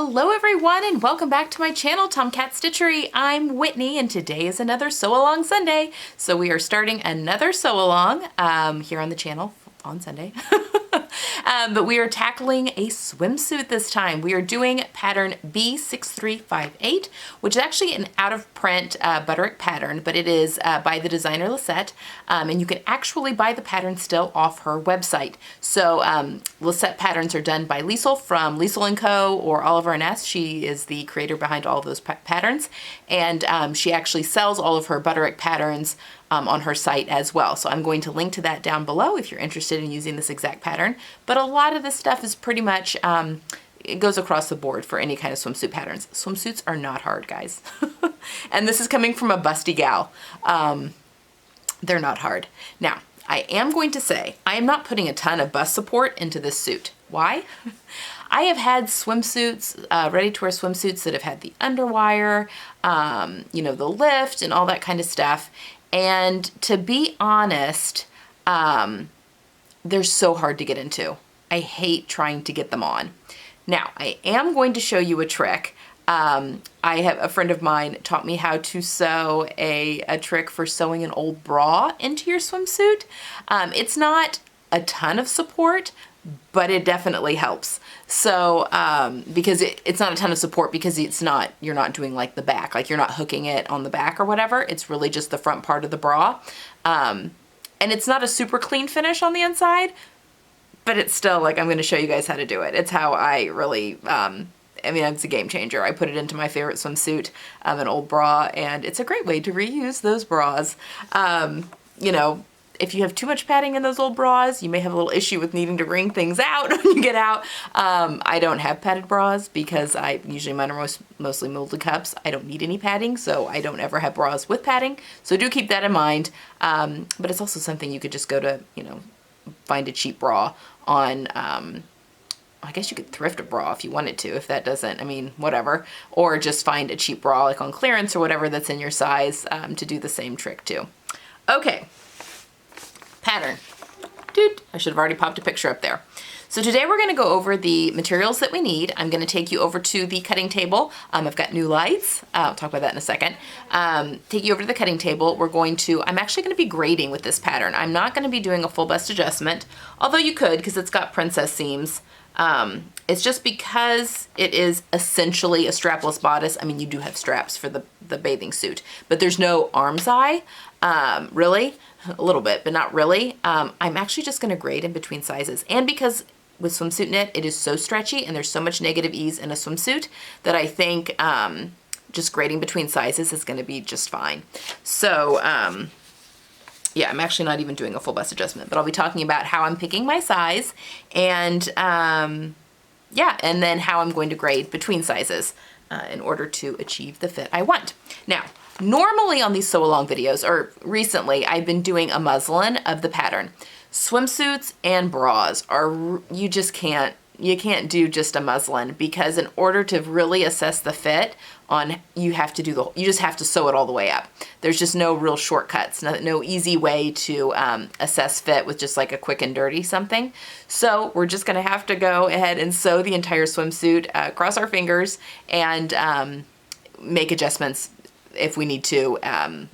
Hello everyone and welcome back to my channel, Tomcat Stitchery. I'm Whitney and today is another Sew Along Sunday. So we are starting another Sew Along here on the channel on Sunday. But we are tackling a swimsuit this time. We are doing pattern B6358, which is actually an out-of-print butterick pattern, but it is by the designer Lisette, and you can actually buy the pattern still off her website. So Lisette patterns are done by Liesl from Liesl & Co. or Oliver & S. She is the creator behind all of those patterns, and she actually sells all of her butterick patterns on her site as well. So I'm going to link to that down below if you're interested in using this exact pattern. But a lot of this stuff is pretty much, it goes across the board for any kind of swimsuit patterns. Swimsuits are not hard, guys. And this is coming from a busty gal. They're not hard. Now, I am going to say, I am not putting a ton of bust support into this suit. Why? I have had swimsuits, ready-to-wear swimsuits that have had the underwire, you know, the lift and all that kind of stuff. And to be honest, they're so hard to get into. I hate trying to get them on. Now, I am going to show you a trick. I have a friend of mine taught me how to sew a trick for sewing an old bra into your swimsuit. It's not a ton of support, but it definitely helps. So, because it's not a ton of support because you're not doing like the back, like you're not hooking it on the back or whatever. It's really just the front part of the bra. And it's not a super clean finish on the inside, but it's still like, I'm going to show you guys how to do it. It's how I really, I mean, it's a game changer. I put it into my favorite swimsuit, an old bra, and it's a great way to reuse those bras. You know, if you have too much padding in those old bras, you may have a little issue with needing to wring things out when you get out. I don't have padded bras because usually mine are mostly molded cups. I don't need any padding, so I don't ever have bras with padding. So do keep that in mind. But it's also something you could just go to, you know, find a cheap bra on, I guess you could thrift a bra if you wanted to, if that doesn't, I mean, whatever. Or just find a cheap bra like on clearance or whatever that's in your size to do the same trick too. Okay. Pattern. Dude, I should have already popped a picture up there. So today we're going to go over the materials that we need. I'm going to take you over to the cutting table. I've got new lights. I'll talk about that in a second. Take you over to the cutting table. I'm actually going to be grading with this pattern. I'm not going to be doing a full bust adjustment, although you could because it's got princess seams. It's just because it is essentially a strapless bodice. I mean, you do have straps for the bathing suit, but there's no arm's eye, really. A little bit, but not really. I'm actually just going to grade in between sizes. And because with swimsuit knit, it is so stretchy and there's so much negative ease in a swimsuit that I think just grading between sizes is going to be just fine. So yeah, I'm actually not even doing a full bust adjustment, but I'll be talking about how I'm picking my size and yeah, and then how I'm going to grade between sizes in order to achieve the fit I want. Now, normally on these sew along videos, or recently, I've been doing a muslin of the pattern. Swimsuits and bras you can't do just a muslin because in order to really assess the fit you just have to sew it all the way up. There's just no real shortcuts, no easy way to assess fit with just like a quick and dirty something. So we're just gonna have to go ahead and sew the entire swimsuit, cross our fingers, and make adjustments if we need to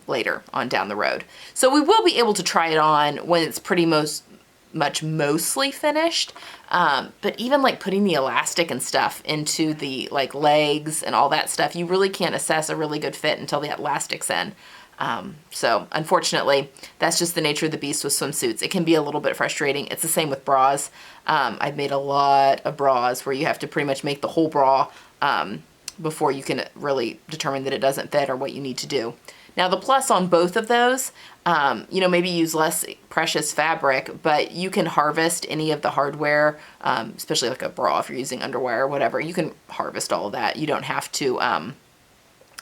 later on down the road. So we will be able to try it on when it's pretty mostly finished. But even like putting the elastic and stuff into the like legs and all that stuff, you really can't assess a really good fit until the elastic's in. So unfortunately, that's just the nature of the beast with swimsuits. It can be a little bit frustrating. It's the same with bras. I've made a lot of bras where you have to pretty much make the whole bra before you can really determine that it doesn't fit or what you need to do. Now the plus on both of those, you know, maybe use less precious fabric, but you can harvest any of the hardware, especially like a bra if you're using underwire or whatever. You can harvest all of that. You don't have to,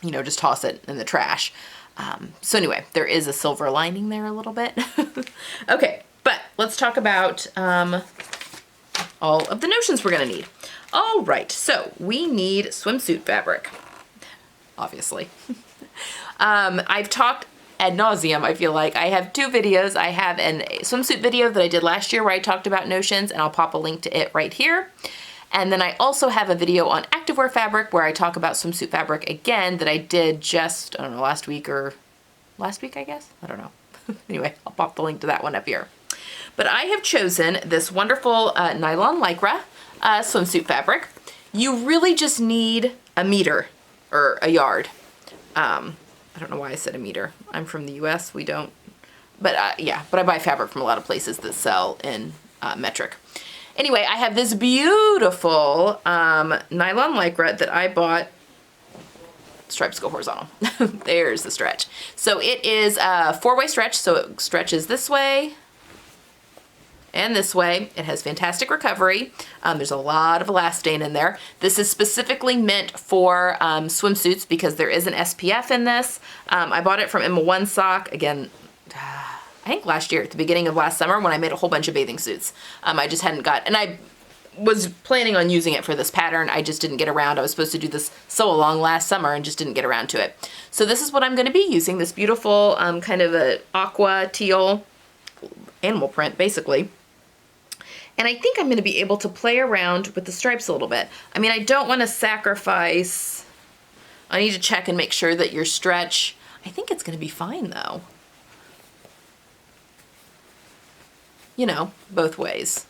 you know, just toss it in the trash. So anyway, there is a silver lining there a little bit. Okay, but let's talk about all of the notions we're going to need. All right, so we need swimsuit fabric, obviously. I've talked ad nauseum, I feel like. I have two videos. I have a swimsuit video that I did last year where I talked about notions, and I'll pop a link to it right here. And then I also have a video on activewear fabric where I talk about swimsuit fabric again that I did just, I don't know, last week, I guess? I don't know. Anyway, I'll pop the link to that one up here. But I have chosen this wonderful nylon lycra swimsuit fabric. You really just need a meter or a yard. I don't know why I said a meter. I'm from the US, we don't. But yeah, but I buy fabric from a lot of places that sell in metric. Anyway, I have this beautiful nylon lycra that I bought. Stripes go horizontal. There's the stretch. So it is a 4-way stretch, so it stretches this way and this way. It has fantastic recovery. There's a lot of elastane in there. This is specifically meant for swimsuits because there is an SPF in this. I bought it from Emma One Sock. Again, I think last year, at the beginning of last summer, when I made a whole bunch of bathing suits. I just hadn't got, and I was planning on using it for this pattern. I just didn't get around. I was supposed to do this sew along last summer and just didn't get around to it. So this is what I'm going to be using, this beautiful kind of a aqua teal animal print, basically. And I think I'm going to be able to play around with the stripes a little bit. I mean, I don't want to sacrifice. I need to check and make sure that your stretch, I think it's going to be fine though. You know, both ways.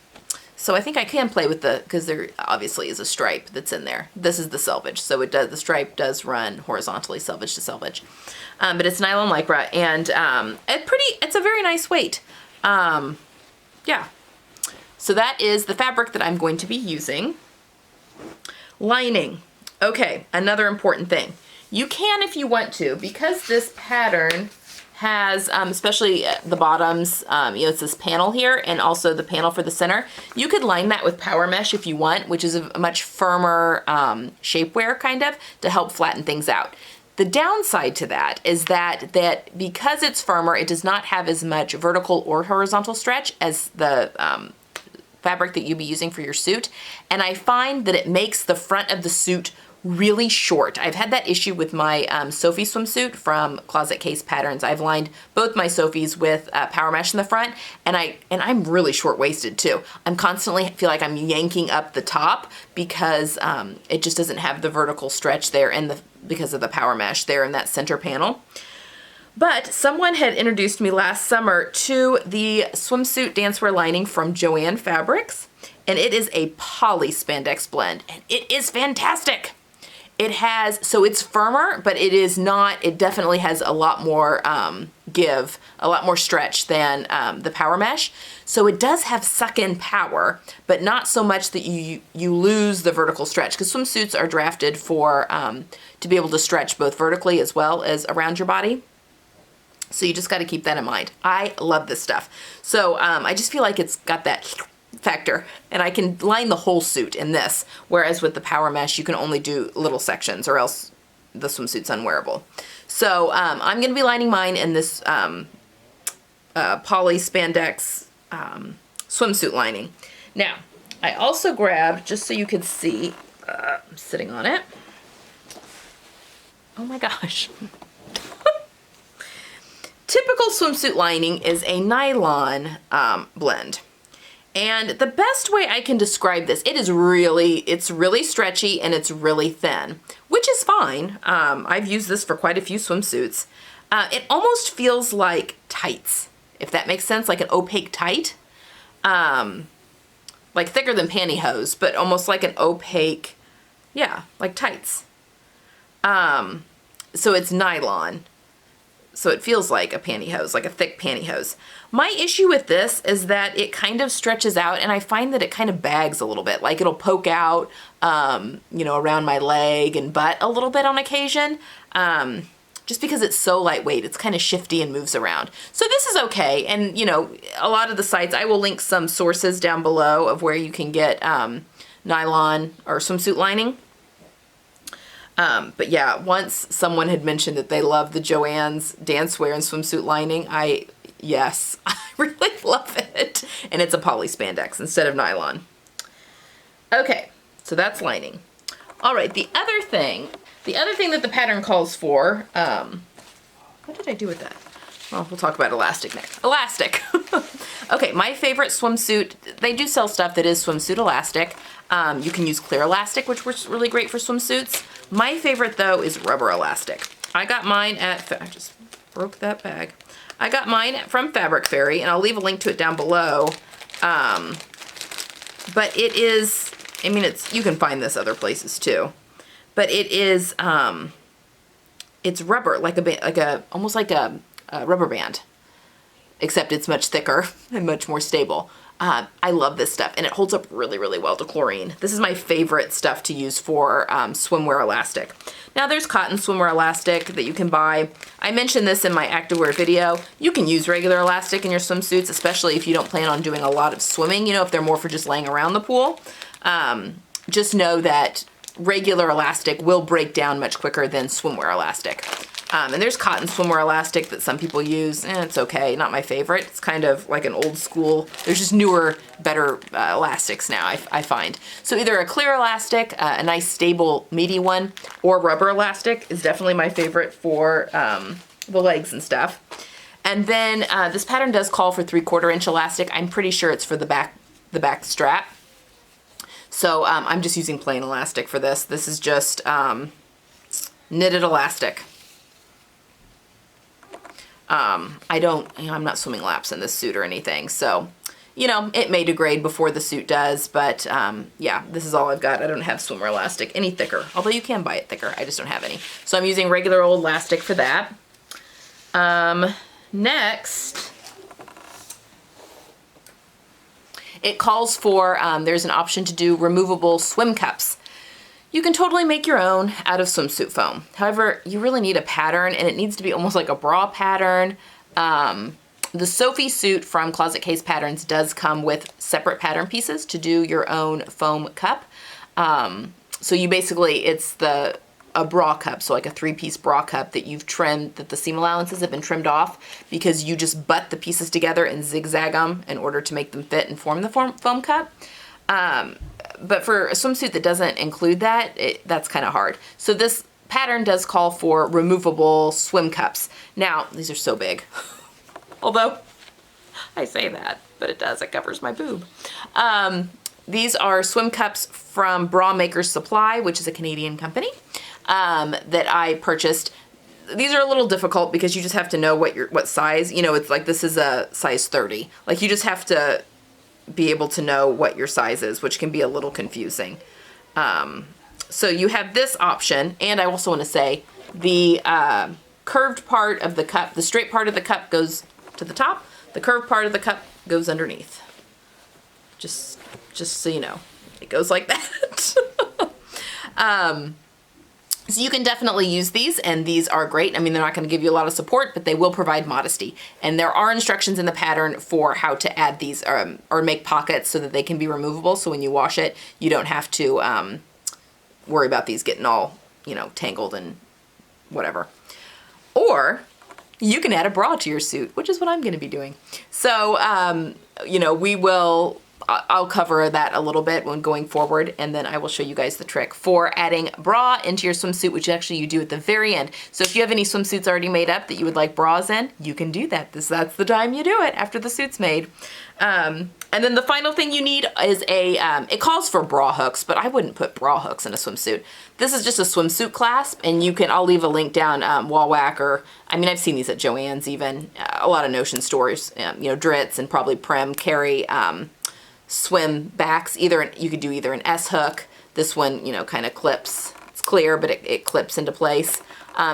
So I think I can play with the, because there obviously is a stripe that's in there. This is the selvage, so it does, the stripe does run horizontally, selvage to selvage. But it's nylon lycra, and it's a very nice weight. Yeah. So that is the fabric that I'm going to be using. Lining. Okay, another important thing. You can, if you want to, because this pattern has, especially the bottoms, you know, it's this panel here and also the panel for the center. You could line that with power mesh if you want, which is a much firmer shapewear kind of to help flatten things out. The downside to that is that because it's firmer, it does not have as much vertical or horizontal stretch as the fabric that you'd be using for your suit. And I find that it makes the front of the suit really short. I've had that issue with my Sophie swimsuit from Closet Case Patterns. I've lined both my Sophies with power mesh in the front, and I'm really short-waisted too. I'm constantly feel like I'm yanking up the top because it just doesn't have the vertical stretch there, and because of the power mesh there in that center panel. But someone had introduced me last summer to the swimsuit dancewear lining from Joann Fabrics, and it is a poly spandex blend, and it is fantastic. It has, so it's firmer, but it is not, it definitely has a lot more give, a lot more stretch than the power mesh. So it does have suck-in power, but not so much that you lose the vertical stretch, because swimsuits are drafted for, to be able to stretch both vertically as well as around your body. So you just got to keep that in mind. I love this stuff. So I just feel like it's got that factor, and I can line the whole suit in this, whereas with the power mesh you can only do little sections or else the swimsuit's unwearable. So I'm going to be lining mine in this poly spandex swimsuit lining. Now I also grabbed, just so you could see, I'm sitting on it. Oh my gosh. Typical swimsuit lining is a nylon blend. And the best way I can describe this, it's really stretchy and it's really thin, which is fine. I've used this for quite a few swimsuits. It almost feels like tights, if that makes sense, like an opaque tight. Like thicker than pantyhose, but almost like an opaque, yeah, like tights. So it's nylon. So it feels like a pantyhose, like a thick pantyhose. My issue with this is that it kind of stretches out, and I find that it kind of bags a little bit. Like it'll poke out, you know, around my leg and butt a little bit on occasion. Just because it's so lightweight, it's kind of shifty and moves around. So this is okay. And you know, a lot of the sites, I will link some sources down below of where you can get nylon or swimsuit lining. But yeah, once someone had mentioned that they love the Joann's dancewear and swimsuit lining, yes, I really love it. And it's a poly spandex instead of nylon. Okay, so that's lining. All right, the other thing that the pattern calls for, what did I do with that? Well, we'll talk about elastic next. Elastic. Okay, my favorite swimsuit, they do sell stuff that is swimsuit elastic. You can use clear elastic, which works really great for swimsuits. My favorite though is rubber elastic. I got mine at, I just broke that bag. I got mine from Fabric Fairy, and I'll leave a link to it down below. But it is, I mean, you can find this other places too. But it is, it's rubber, almost like a rubber band, except it's much thicker and much more stable. I love this stuff, and it holds up really, really well to chlorine. This is my favorite stuff to use for swimwear elastic. Now there's cotton swimwear elastic that you can buy. I mentioned this in my activewear video. You can use regular elastic in your swimsuits, especially if you don't plan on doing a lot of swimming, you know, if they're more for just laying around the pool. Just know that regular elastic will break down much quicker than swimwear elastic. And there's cotton swimwear elastic that some people use, and it's okay, not my favorite. It's kind of like an old school, there's just newer, better elastics now, I find. So either a clear elastic, a nice stable meaty one, or rubber elastic is definitely my favorite for the legs and stuff. And then this pattern does call for 3/4 inch elastic. I'm pretty sure it's for the back strap. So I'm just using plain elastic for this. This is just knitted elastic. I'm not swimming laps in this suit or anything, so, you know, it may degrade before the suit does, but, yeah, this is all I've got. I don't have swimwear elastic any thicker, although you can buy it thicker. I just don't have any. So I'm using regular old elastic for that. Next, it calls for, there's an option to do removable swim cups. You can totally make your own out of swimsuit foam. However, you really need a pattern, and it needs to be almost like a bra pattern. The Sophie suit from Closet Case Patterns does come with separate pattern pieces to do your own foam cup. So you basically, it's a bra cup, so like a 3-piece bra cup that you've trimmed, that the seam allowances have been trimmed off, because you just butt the pieces together and zigzag them in order to make them fit and form the foam cup. But for a swimsuit that doesn't include that, that's kind of hard. So this pattern does call for removable swim cups. Now, these are so big. Although, I say that, but it does. It covers my boob. These are swim cups from Bra Maker's Supply, which is a Canadian company, that I purchased. These are a little difficult because you just have to know what size. You know, it's like this is a size 30. Like, you just have to be able to know what your size is, which can be a little confusing. So you have this option, and I also want to say the curved part of the cup, the straight part of the cup goes to the top, the curved part of the cup goes underneath. Just so you know, it goes like that. So you can definitely use these, and these are great. I mean, they're not going to give you a lot of support, but they will provide modesty. And there are instructions in the pattern for how to add these or make pockets so that they can be removable. So when you wash it, you don't have to worry about these getting all, you know, tangled and whatever. Or you can add a bra to your suit, which is what I'm going to be doing. So, you know, I'll cover that a little bit when going forward, and then I will show you guys the trick for adding bra into your swimsuit, which actually you do at the very end. So if you have any swimsuits already made up that you would like bras in, you can do that. That's the time you do it, after the suit's made. And then the final thing you need is it calls for bra hooks, but I wouldn't put bra hooks in a swimsuit. This is just a swimsuit clasp, and I'll leave a link down, Wallwack, or, I mean, I've seen these at Joann's even, a lot of Notion stores, you know, Dritz and probably Prim carry, swim backs. You could do either an S hook. This one, you know, kind of clips. It's clear, but it clips into place.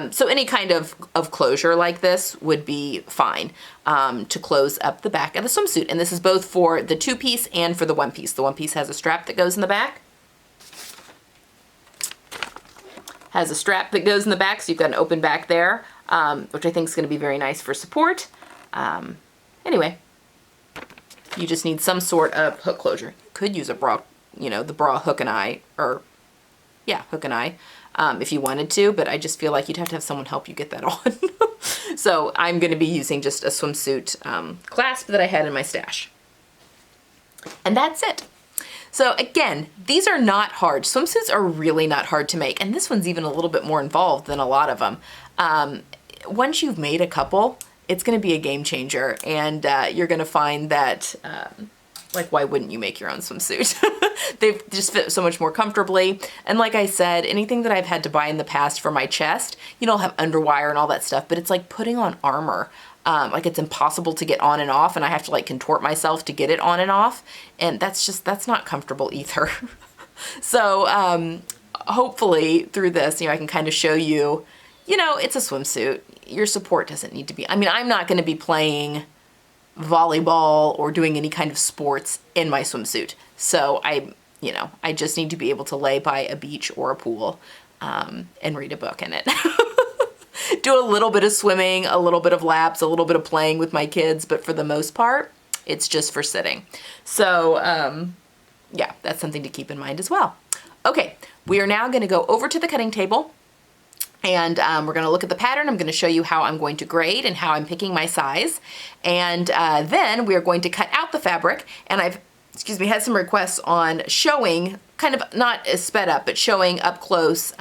So any kind of closure like this would be fine to close up the back of the swimsuit. And this is both for the 2-piece and for the 1-piece. The 1-piece has a strap that goes in the back. Has a strap that goes in the back, so you've got an open back there, which I think is going to be very nice for support. Anyway. You just need some sort of hook closure. You could use a bra, you know, the bra hook and eye, or yeah, hook and eye, if you wanted to, but I just feel like you'd have to have someone help you get that on. So I'm going to be using just a swimsuit clasp that I had in my stash. And that's it. So again, these are not hard. Swimsuits are really not hard to make, and this one's even a little bit more involved than a lot of them. Once you've made a couple, it's going to be a game changer, and you're going to find that, like, why wouldn't you make your own swimsuit? They just fit so much more comfortably. And like I said, anything that I've had to buy in the past for my chest, you know, I'll have underwire and all that stuff, but it's like putting on armor. Like it's impossible to get on and off, and I have to like contort myself to get it on and off. And that's not comfortable either. So hopefully through this, you know, I can kind of show you, you know, it's a swimsuit. Your support doesn't need to be, I mean, I'm not going to be playing volleyball or doing any kind of sports in my swimsuit. So you know, I just need to be able to lay by a beach or a pool and read a book in it. Do a little bit of swimming, a little bit of laps, a little bit of playing with my kids, but for the most part, it's just for sitting. So yeah, that's something to keep in mind as well. Okay, we are now gonna go over to the cutting table, and we're gonna look at the pattern. I'm gonna show you how I'm going to grade and how I'm picking my size. And then we are going to cut out the fabric, and I've had some requests on showing, kind of not as sped up, but showing up close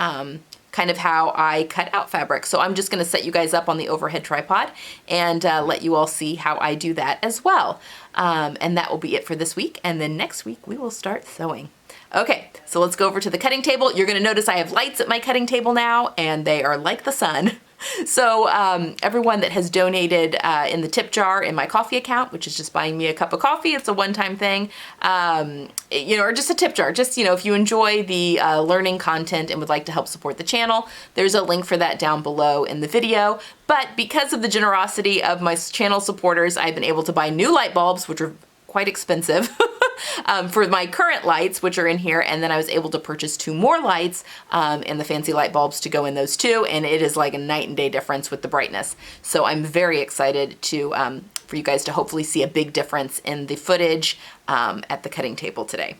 kind of how I cut out fabric. So I'm just gonna set you guys up on the overhead tripod and let you all see how I do that as well. And that will be it for this week. And then next week we will start sewing. Okay, so let's go over to the cutting table. You're gonna notice I have lights at my cutting table now, and they are like the sun. So everyone that has donated in the tip jar in my coffee account, which is just buying me a cup of coffee, it's a one-time thing, you know, or just a tip jar. Just, you know, if you enjoy the learning content and would like to help support the channel, there's a link for that down below in the video. But because of the generosity of my channel supporters, I've been able to buy new light bulbs, which are quite expensive. For my current lights, which are in here, and then I was able to purchase 2 more lights and the fancy light bulbs to go in those too, and it is like a night and day difference with the brightness. So I'm very excited to for you guys to hopefully see a big difference in the footage at the cutting table today.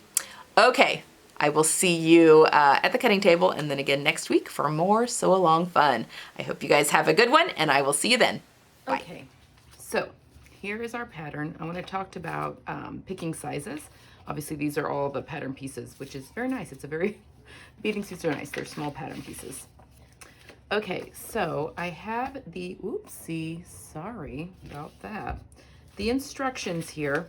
Okay, I will see you at the cutting table, and then again next week for more Sew Along fun. I hope you guys have a good one, and I will see you then. Bye. Okay, so here is our pattern. I want to talk about picking sizes. Obviously, these are all the pattern pieces, which is very nice. It's a very, bathing suits are nice. They're small pattern pieces. Okay, so I have the, oopsie, sorry about that. The instructions here,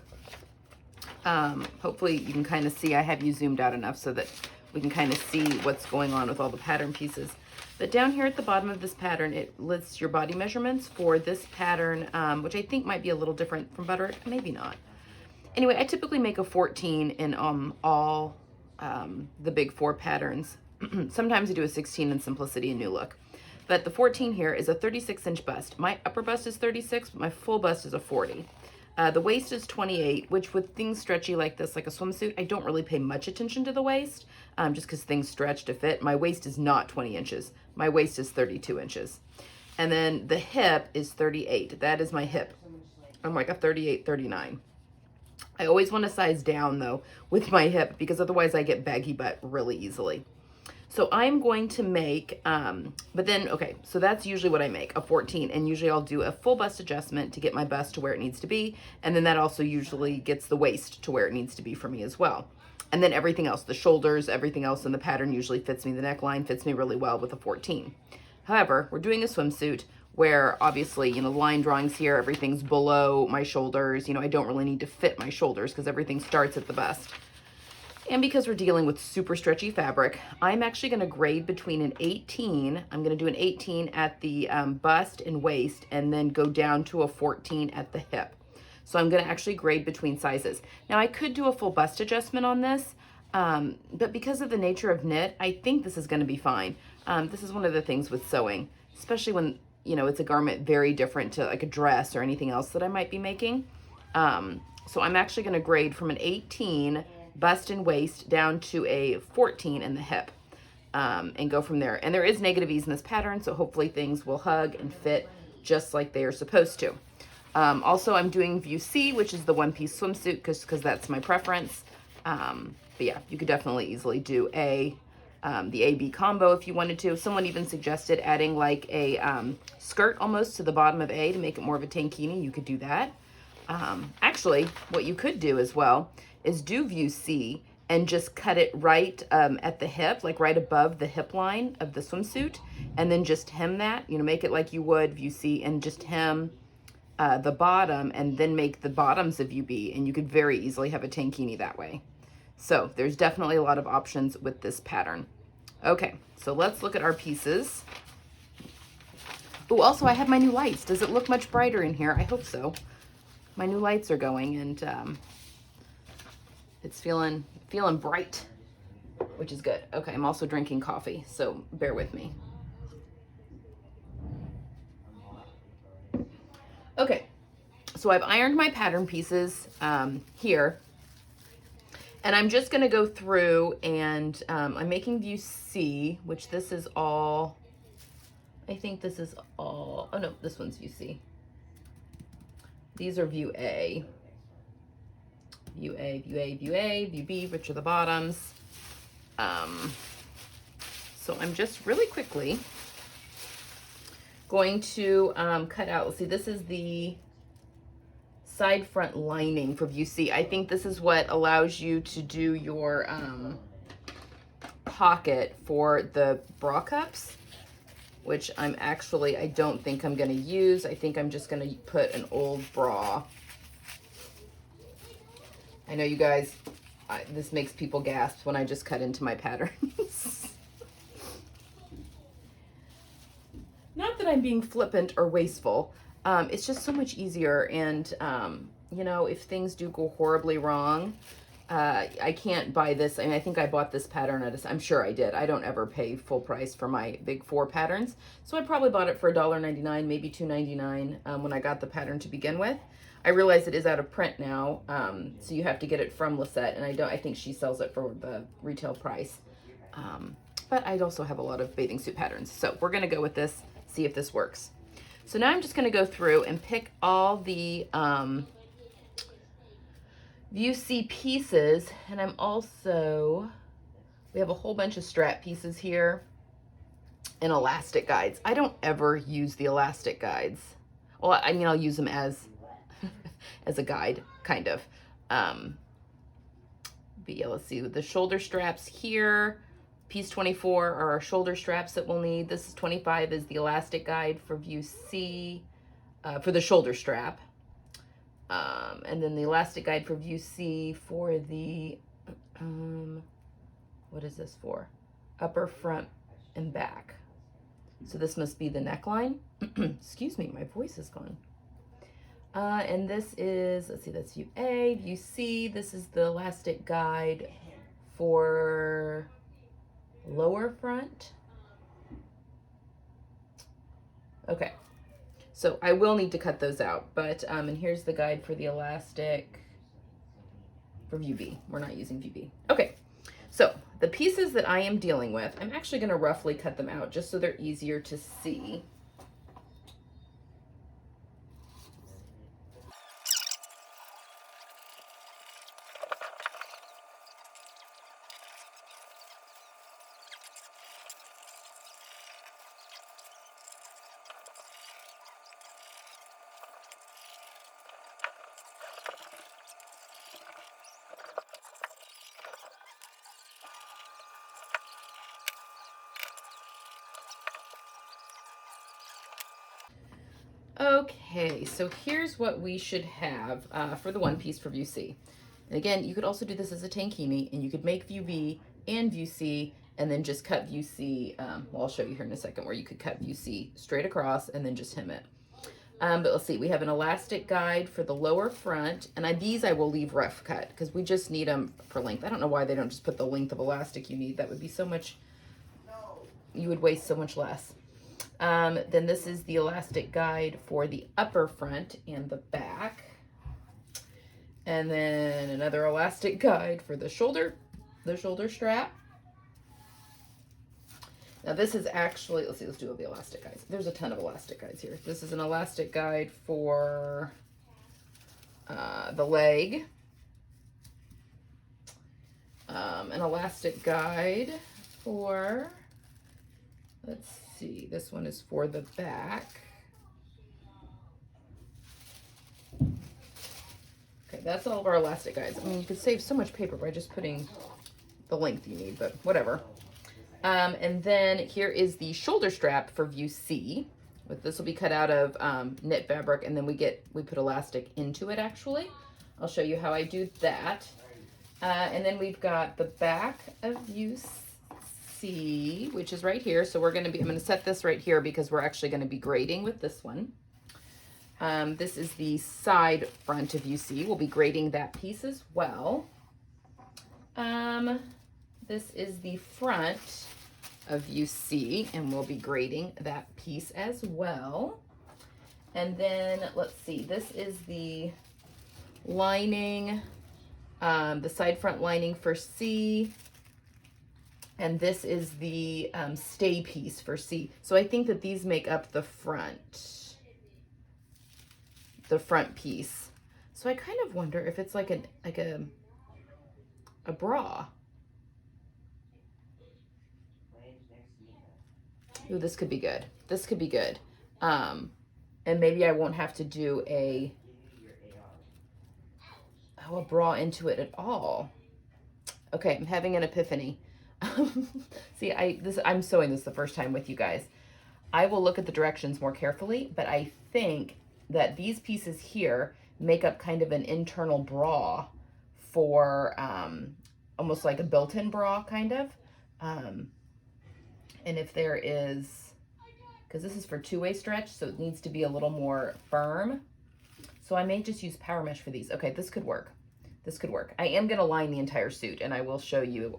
hopefully you can kind of see, I have you zoomed out enough so that we can kind of see what's going on with all the pattern pieces. But down here at the bottom of this pattern, it lists your body measurements for this pattern, which I think might be a little different from butter, maybe not. Anyway, I typically make a 14 in all the big 4 patterns. Sometimes I do a 16 in Simplicity and New Look. But the 14 here is a 36-inch bust. My upper bust is 36, but my full bust is a 40. The waist is 28, which with things stretchy like this, like a swimsuit, I don't really pay much attention to the waist, just because things stretch to fit. My waist is not 20 inches. My waist is 32 inches. And then the hip is 38. That is my hip. I'm like a 38, 39. I always want to size down though with my hip because otherwise I get baggy butt really easily. So I'm going to make, but then, okay, so that's usually what I make, a 14, and usually I'll do a full bust adjustment to get my bust to where it needs to be, and then that also usually gets the waist to where it needs to be for me as well. And then everything else, the shoulders, everything else in the pattern usually fits me, the neckline fits me really well with a 14. However, we're doing a swimsuit where obviously, you know, line drawings here, everything's below my shoulders. You know, I don't really need to fit my shoulders because everything starts at the bust. And because we're dealing with super stretchy fabric, I'm actually going to grade between an 18. I'm going to do an 18 at the bust and waist, and then go down to a 14 at the hip. So I'm going to actually grade between sizes. Now I could do a full bust adjustment on this, but because of the nature of knit, I think this is going to be fine. This is one of the things with sewing, especially when, you know, it's a garment very different to like a dress or anything else that I might be making. So I'm actually going to grade from an 18 bust and waist down to a 14 in the hip, and go from there. And there is negative ease in this pattern, so hopefully things will hug and fit just like they are supposed to. Also, I'm doing view C, which is the one-piece swimsuit, because that's my preference. But yeah, you could definitely easily do the A-B combo if you wanted to. Someone even suggested adding like a skirt almost to the bottom of A to make it more of a tankini. You could do that. Actually, what you could do as well is do view C and just cut it right at the hip, like right above the hip line of the swimsuit, and then just hem that, you know, make it like you would view C and just hem the bottom and then make the bottoms a view B, and you could very easily have a tankini that way. So there's definitely a lot of options with this pattern. Okay, so let's look at our pieces. Oh, also I have my new lights. Does it look much brighter in here? I hope so. My new lights are going, and it's feeling bright, which is good. Okay, I'm also drinking coffee, so bear with me. Okay, so I've ironed my pattern pieces here, and I'm just gonna go through and I'm making view C, which this is all, I think this is all, oh no, this one's view C. These are view A. View A, view A, view A, view B, which are the bottoms. So I'm just really quickly going to cut out, let's see, this is the side front lining for view C. I think this is what allows you to do your pocket for the bra cups, which I don't think I'm gonna use. I think I'm just gonna put an old bra. I know you guys, this makes people gasp when I just cut into my patterns. Not that I'm being flippant or wasteful. It's just so much easier. And, you know, if things do go horribly wrong, I can't buy this. I mean, I think I bought this pattern I'm sure I did. I don't ever pay full price for my big 4 patterns. So I probably bought it for $1.99, maybe $2.99 when I got the pattern to begin with. I realize it is out of print now, so you have to get it from Lisette, and I think she sells it for the retail price. But I also have a lot of bathing suit patterns. So we're gonna go with this, see if this works. So now I'm just gonna go through and pick all the view C pieces, and I'm also, we have a whole bunch of strap pieces here and elastic guides. I don't ever use the elastic guides. Well, I mean, I'll use them as as a guide, kind of. But yeah, let's see, the shoulder straps here, piece 24 are our shoulder straps that we'll need. This is 25 is the elastic guide for view C, for the shoulder strap. And then the elastic guide for view C for the, what is this for? Upper, front, and back. So this must be the neckline. Excuse me, my voice is gone. And this is, let's see, that's view A, view C. This is the elastic guide for lower front. Okay, so I will need to cut those out, but, and here's the guide for the elastic for view B. We're not using view B. Okay, so the pieces that I am dealing with, I'm actually gonna roughly cut them out just so they're easier to see. Okay, so here's what we should have for the one piece for view C. And again, you could also do this as a tankini, and you could make view B and view C, and then just cut view C. Well, I'll show you here in a second where you could cut view C straight across and then just hem it. But let's see, we have an elastic guide for the lower front, and these I will leave rough cut because we just need them for length. I don't know why they don't just put the length of elastic you need. That would be so much, you would waste so much less. Then this is the elastic guide for the upper front and the back. And then another elastic guide for the shoulder strap. Now this is actually, let's see, let's do the elastic guides. There's a ton of elastic guides here. This is an elastic guide for the leg. An elastic guide for, let's see, this one is for the back. Okay, that's all of our elastic guides. I mean, you could save so much paper by just putting the length you need, but whatever. And then here is the shoulder strap for view C. This will be cut out of knit fabric, and then we put elastic into it actually. I'll show you how I do that. And then we've got the back of UC, which is right here. So I'm going to set this right here because we're actually going to be grading with this one. This is the side front of UC. We'll be grading that piece as well. This is the front of UC, and we'll be grading that piece as well. And then let's see, this is the lining, the side front lining for C, and this is the stay piece for C. So I think that these make up the front piece. So I kind of wonder if it's like a bra. Ooh, this could be good. This could be good. And maybe I won't have to do a bra into it at all. Okay, I'm having an epiphany. See, I'm sewing this the first time with you guys. I will look at the directions more carefully, but I think that these pieces here make up kind of an internal bra for almost like a built-in bra kind of. And if there is, because this is for two-way stretch, so it needs to be a little more firm. So I may just use power mesh for these. Okay, this could work. This could work. I am going to line the entire suit, and I will show you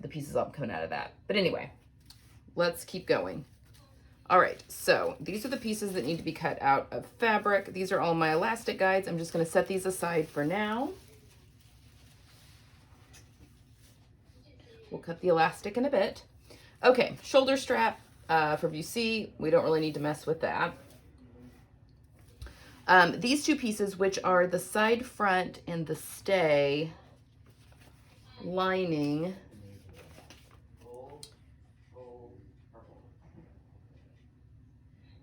the pieces up coming out of that. But anyway, let's keep going. All right, so these are the pieces that need to be cut out of fabric. These are all my elastic guides. I'm just going to set these aside for now. We'll cut the elastic in a bit. Okay, shoulder strap for UC. We don't really need to mess with that. These two pieces, which are the side front and the stay lining.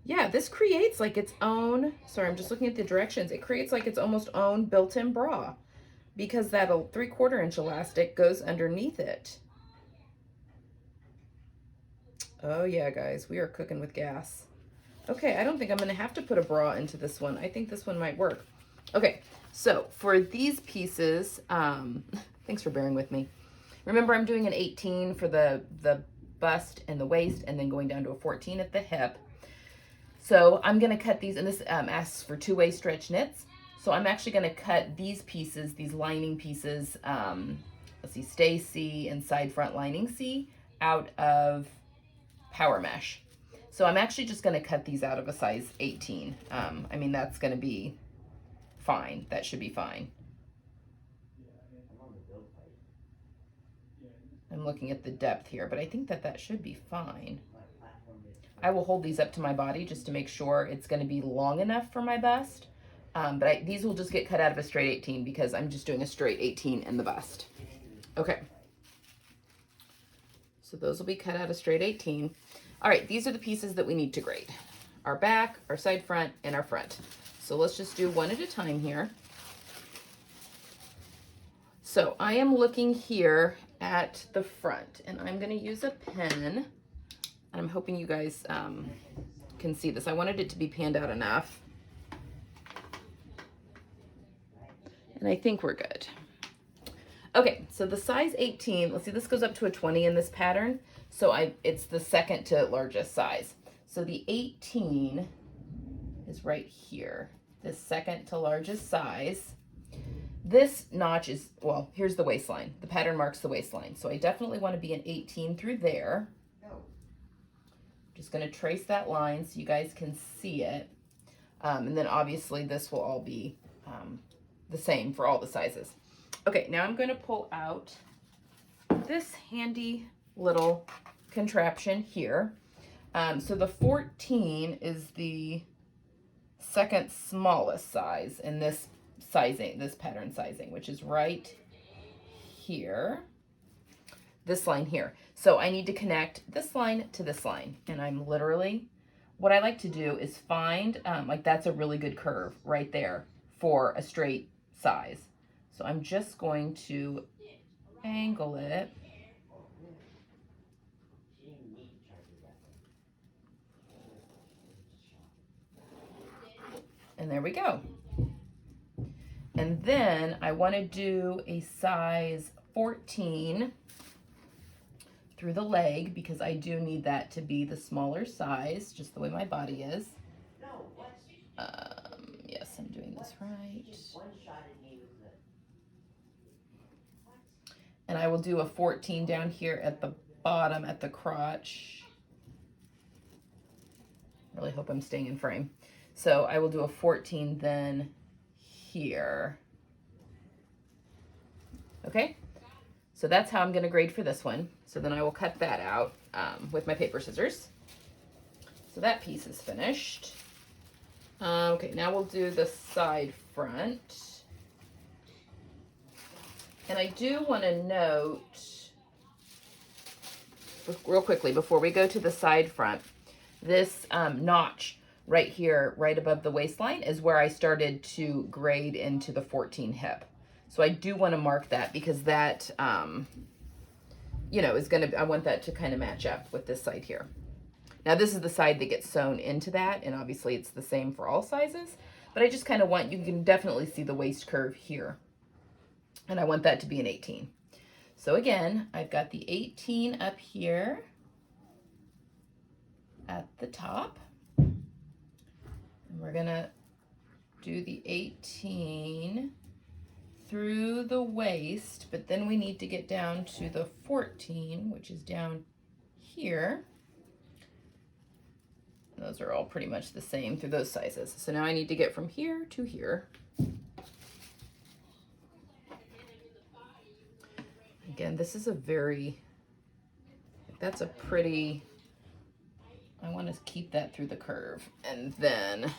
Yeah, this creates like its own, sorry, I'm just looking at the directions. It creates like its almost own built-in bra because that 3/4 inch elastic goes underneath it. Oh yeah, guys, we are cooking with gas. Okay, I don't think I'm going to have to put a bra into this one. I think this one might work. Okay, so for these pieces, thanks for bearing with me. Remember, I'm doing an 18 for the bust and the waist, and then going down to a 14 at the hip. So I'm going to cut these, and this asks for two-way stretch knits. So I'm actually going to cut these pieces, these lining pieces, let's see, stay C and side front lining C, out of power mesh. So I'm actually just going to cut these out of a size 18. I mean, that's going to be fine. That should be fine. I'm looking at the depth here, but I think that should be fine. I will hold these up to my body just to make sure it's going to be long enough for my bust. But these will just get cut out of a straight 18 because I'm just doing a straight 18 in the bust. Okay. So those will be cut out of straight 18. All right, these are the pieces that we need to grade. Our back, our side front, and our front. So let's just do one at a time here. So I am looking here at the front, and I'm going to use a pen, and I'm hoping you guys can see this. I wanted it to be panned out enough. And I think we're good. Okay, so the size 18, let's see, this goes up to a 20 in this pattern. So it's the second to largest size. So the 18 is right here, the second to largest size. This notch is, well, here's the waistline. The pattern marks the waistline. So I definitely want to be an 18 through there. Just going to trace that line so you guys can see it. And then obviously this will all be the same for all the sizes. Okay, now I'm going to pull out this handy little contraption here. So the 14 is the second smallest size in this sizing, this pattern sizing, which is right here, this line here. So I need to connect this line to this line, and I'm literally, what I like to do is find, like that's a really good curve right there for a straight size. So I'm just going to angle it. And there we go. And then I want to do a size 14 through the leg because I do need that to be the smaller size, just the way my body is. Yes, I'm doing this right. And I will do a 14 down here at the bottom at the crotch. Really hope I'm staying in frame. So I will do a 14 then here. Okay, so that's how I'm gonna grade for this one. So then I will cut that out with my paper scissors. So that piece is finished. Okay, now we'll do the side front. And I do want to note, real quickly, before we go to the side front, this notch right here, right above the waistline, is where I started to grade into the 14 hip. So I do want to mark that because that, you know, is going to, I want that to kind of match up with this side here. Now this is the side that gets sewn into that, and obviously it's the same for all sizes, but I just kind of want, you can definitely see the waist curve here. And I want that to be an 18. So again, I've got the 18 up here at the top. And we're gonna do the 18 through the waist, but then we need to get down to the 14, which is down here. And those are all pretty much the same through those sizes. So now I need to get from here to here. Again, this is a very, that's a pretty, I want to keep that through the curve. And then,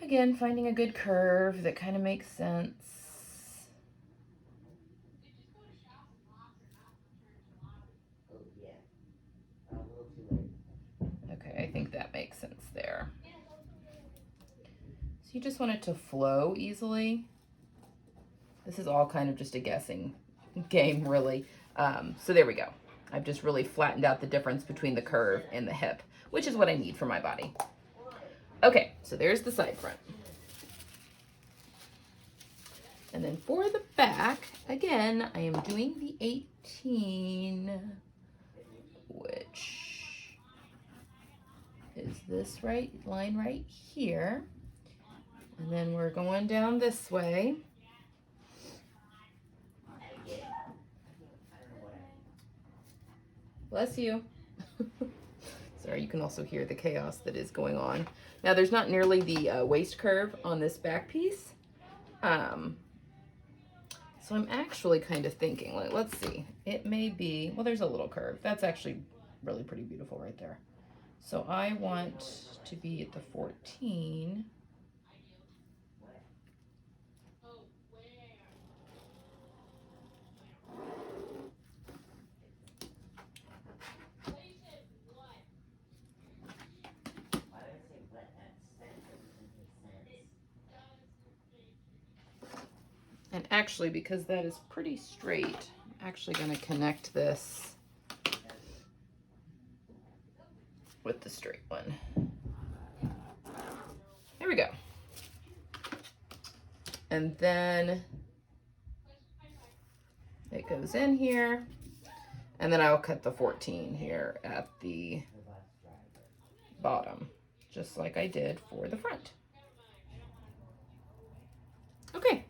again, finding a good curve that kind of makes sense. Okay, I think that makes sense there. So you just want it to flow easily. This is all kind of just a guessing game, really. So there we go. I've just really flattened out the difference between the curve and the hip, which is what I need for my body. Okay, so there's the side front. And then for the back, again, I am doing the 18, which is this right line right here. And then we're going down this way. Bless you. Sorry, you can also hear the chaos that is going on. Now, there's not nearly the waist curve on this back piece. So I'm actually kind of thinking, like, let's see. It may be, well, there's a little curve. That's actually really pretty beautiful right there. So I want to be at the 14. And actually, because that is pretty straight, I'm actually going to connect this with the straight one. There we go. And then it goes in here, and then I'll cut the 14 here at the bottom, just like I did for the front. Okay.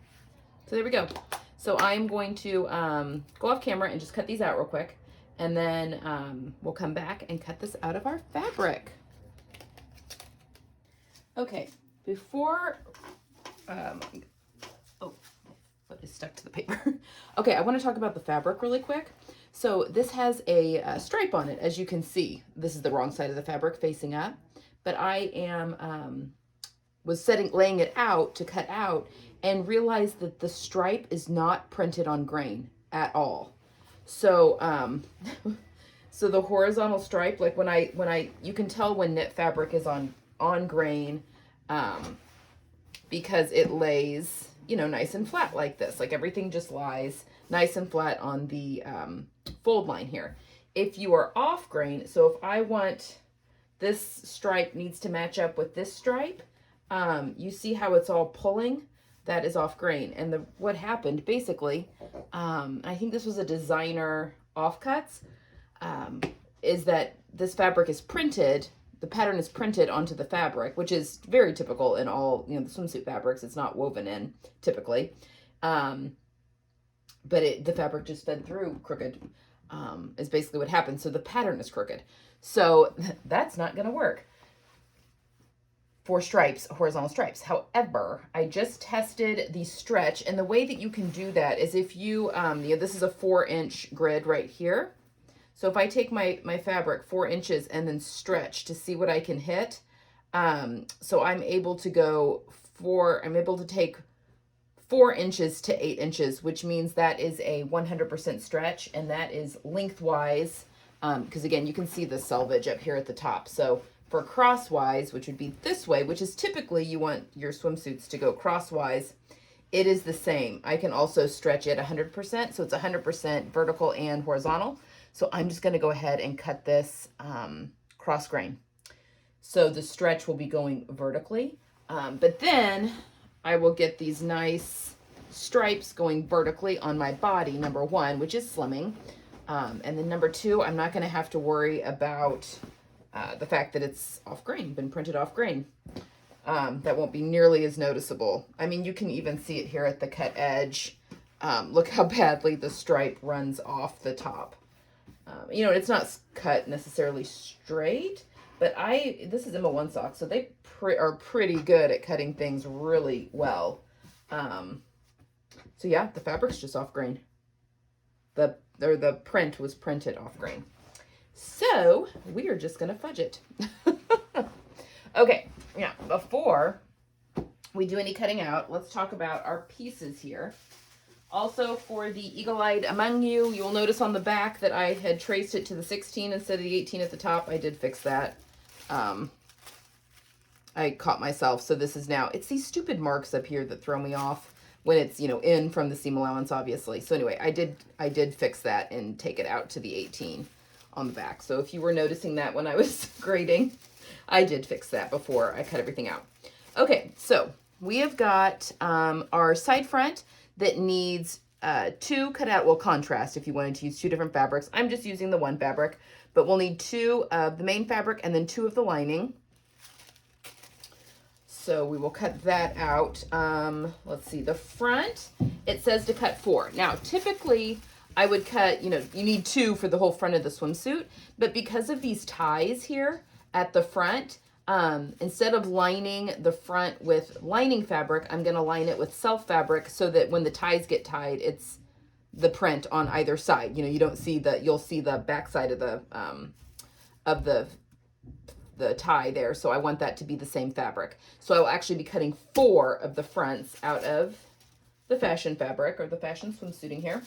So there we go. So I'm going to go off camera and just cut these out real quick. And then we'll come back and cut this out of our fabric. Okay, before, oh, foot is stuck to the paper. Okay, I want to talk about the fabric really quick. So this has a stripe on it, as you can see. This is the wrong side of the fabric facing up. But I am, laying it out to cut out, and realized that the stripe is not printed on grain at all. So, so the horizontal stripe, like when I, you can tell when knit fabric is on grain, because it lays, you know, nice and flat like this. Like everything just lies nice and flat on the fold line here. If you are off grain, so if I want this stripe needs to match up with this stripe, you see how it's all pulling? That is off grain. And what happened basically, I think this was a designer offcuts, is that this fabric is printed, the pattern is printed onto the fabric, which is very typical in all, you know, the swimsuit fabrics. It's not woven in typically. But the fabric just fed through crooked, is basically what happened. So the pattern is crooked. So that's not going to work for stripes, horizontal stripes. However, I just tested the stretch, and the way that you can do that is if you, this is a 4-inch grid right here. So if I take my fabric 4 inches and then stretch to see what I can hit, so I'm able to take 4 inches to 8 inches, which means that is a 100% stretch, and that is lengthwise, because again, you can see the selvage up here at the top. So for crosswise, which would be this way, which is typically you want your swimsuits to go crosswise, it is the same. I can also stretch it 100%, so it's 100% vertical and horizontal. So I'm just going to go ahead and cut this cross grain. So the stretch will be going vertically, but then I will get these nice stripes going vertically on my body, number one, which is slimming. And then number two, I'm not going to have to worry about the fact that it's off grain, been printed off grain. That won't be nearly as noticeable. I mean, you can even see it here at the cut edge. Look how badly the stripe runs off the top. You know, it's not cut necessarily straight, but this is Emma1 sock, so they are pretty good at cutting things really well. So yeah, the fabric's just off grain. The print was printed off grain. So we are just gonna fudge it. Okay, yeah, before we do any cutting out, let's talk about our pieces here. Also, for the eagle-eyed among you, you'll notice on the back that I had traced it to the 16 instead of the 18 at the top. I did fix that. I caught myself, so this is now, it's these stupid marks up here that throw me off when it's, you know, in from the seam allowance, obviously. So anyway, I did fix that and take it out to the 18 on the back. So if you were noticing that when I was grading, I did fix that before I cut everything out. Okay, so we have got our side front that needs two cut out, well, contrast if you wanted to use two different fabrics. I'm just using the one fabric, but we'll need two of the main fabric and then two of the lining. So we will cut that out. Let's see, the front, it says to cut 4. Now, typically I would cut, you know, you need 2 for the whole front of the swimsuit, but because of these ties here at the front, instead of lining the front with lining fabric, I'm going to line it with self fabric so that when the ties get tied, it's the print on either side. You know, you don't see you'll see the back side of the tie there. So I want that to be the same fabric. So I will actually be cutting 4 of the fronts out of the fashion fabric or the fashion swimsuiting here.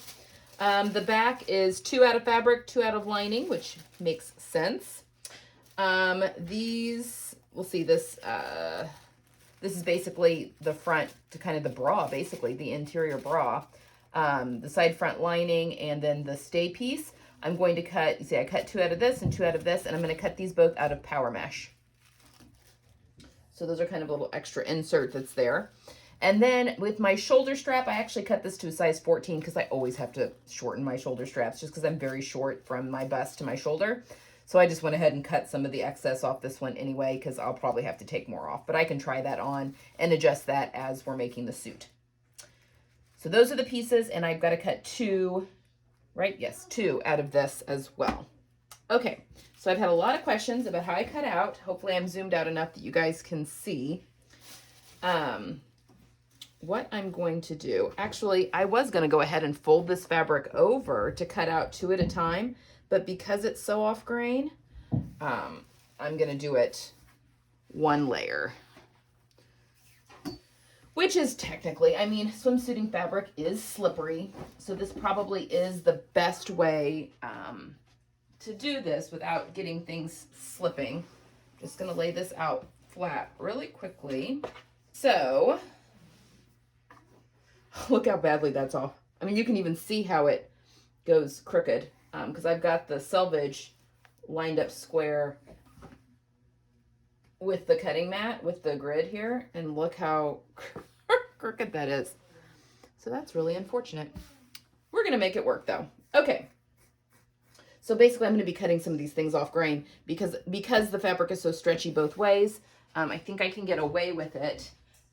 The back is 2 out of fabric, 2 out of lining, which makes sense. We'll see this, this is basically the front to kind of the bra, basically the interior bra, the side front lining, and then the stay piece. I'm going to cut, you see, I cut 2 out of this and 2 out of this, and I'm going to cut these both out of power mesh. So those are kind of a little extra insert that's there. And then with my shoulder strap, I actually cut this to a size 14 because I always have to shorten my shoulder straps just because I'm very short from my bust to my shoulder. So I just went ahead and cut some of the excess off this one anyway because I'll probably have to take more off. But I can try that on and adjust that as we're making the suit. So those are the pieces, and I've got to cut 2, right? Yes, 2 out of this as well. Okay, so I've had a lot of questions about how I cut out. Hopefully I'm zoomed out enough that you guys can see. What I'm going to do, actually, I was going to go ahead and fold this fabric over to cut out 2 at a time, but because it's so off grain, I'm going to do it 1 layer, which is technically, I mean, swimsuiting fabric is slippery, so this probably is the best way to do this without getting things slipping. Just going to lay this out flat really quickly. So, look how badly that's off. I mean, you can even see how it goes crooked because I've got the selvage lined up square with the cutting mat, with the grid here, and look how crooked that is. So that's really unfortunate. We're going to make it work though. Okay. So basically I'm going to be cutting some of these things off grain because the fabric is so stretchy both ways. I think I can get away with it.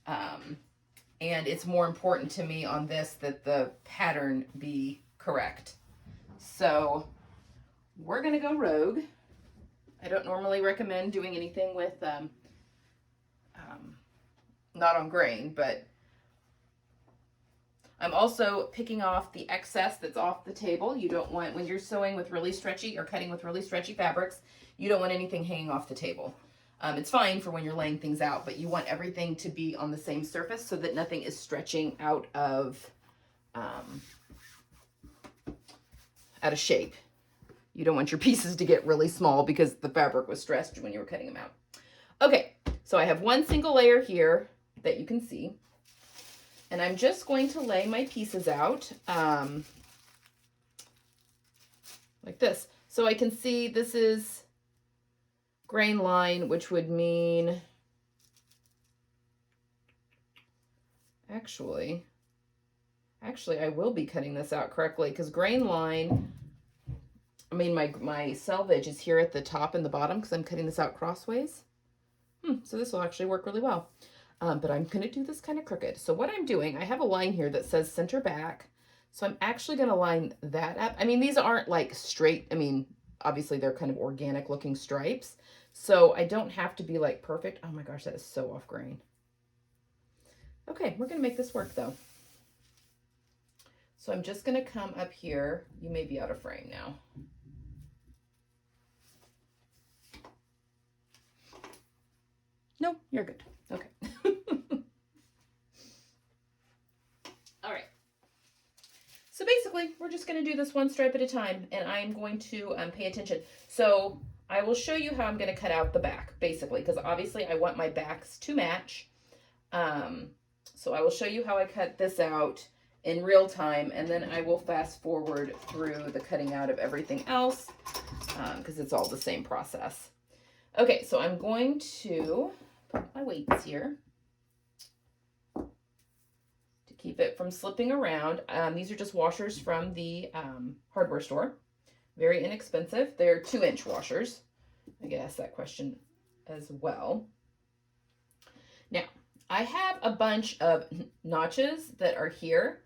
And it's more important to me on this that the pattern be correct. So we're going to go rogue. I don't normally recommend doing anything with, not on grain, but I'm also picking off the excess that's off the table. You don't want, when you're sewing with really stretchy or cutting with really stretchy fabrics, you don't want anything hanging off the table. It's fine for when you're laying things out, but you want everything to be on the same surface so that nothing is stretching out of shape. You don't want your pieces to get really small because the fabric was stretched when you were cutting them out. Okay, so I have one single layer here that you can see. And I'm just going to lay my pieces out like this. So I can see this is grain line, which would mean, actually I will be cutting this out correctly because grain line, I mean, my selvage is here at the top and the bottom because I'm cutting this out crossways. So this will actually work really well. But I'm going to do this kind of crooked. So what I'm doing, I have a line here that says center back. So I'm actually going to line that up. I mean, these aren't like straight. I mean, obviously they're kind of organic looking stripes. So I don't have to be like perfect. Oh my gosh, that is so off grain. Okay, we're going to make this work though. So I'm just going to come up here. You may be out of frame now. No, you're good. Okay. All right. So basically, we're just going to do this one stripe at a time, and I'm going to pay attention. So I will show you how I'm going to cut out the back, basically, because obviously I want my backs to match. So I will show you how I cut this out in real time, and then I will fast forward through the cutting out of everything else, because it's all the same process. Okay, so I'm going to put my weights here to keep it from slipping around. These are just washers from the hardware store. Very inexpensive. They're 2-inch washers. I get asked that question as well. Now, I have a bunch of notches that are here.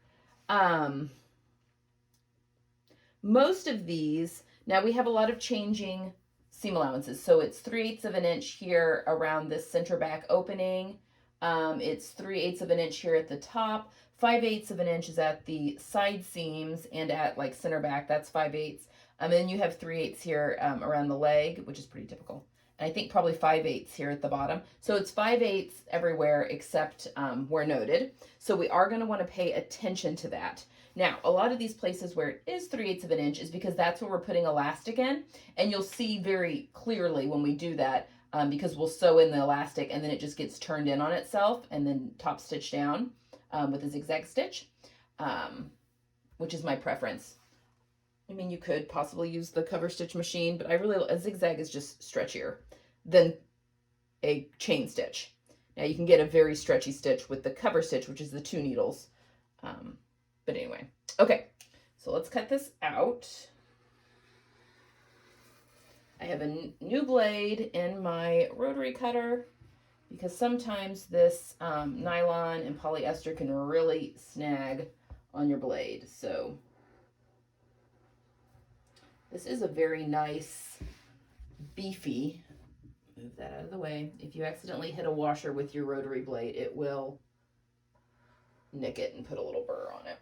Most of these, now we have a lot of changing seam allowances. So it's 3/8 of an inch here around this center back opening. It's 3/8 of an inch here at the top. 5/8 of an inch is at the side seams and at like center back, that's 5/8. And then you have 3/8 here around the leg, which is pretty typical. And I think probably 5/8 here at the bottom. So it's 5/8 everywhere except where noted. So we are going to want to pay attention to that. Now, a lot of these places where it is 3/8 of an inch is because that's where we're putting elastic in. And you'll see very clearly when we do that because we'll sew in the elastic and then it just gets turned in on itself and then top stitch down with a zigzag stitch, which is my preference. I mean, you could possibly use the cover stitch machine, but a zigzag is just stretchier than a chain stitch. Now you can get a very stretchy stitch with the cover stitch, which is the 2 needles. But anyway, okay, so let's cut this out. I have a new blade in my rotary cutter because sometimes this nylon and polyester can really snag on your blade. So this is a very nice, beefy, move that out of the way. If you accidentally hit a washer with your rotary blade, it will nick it and put a little burr on it.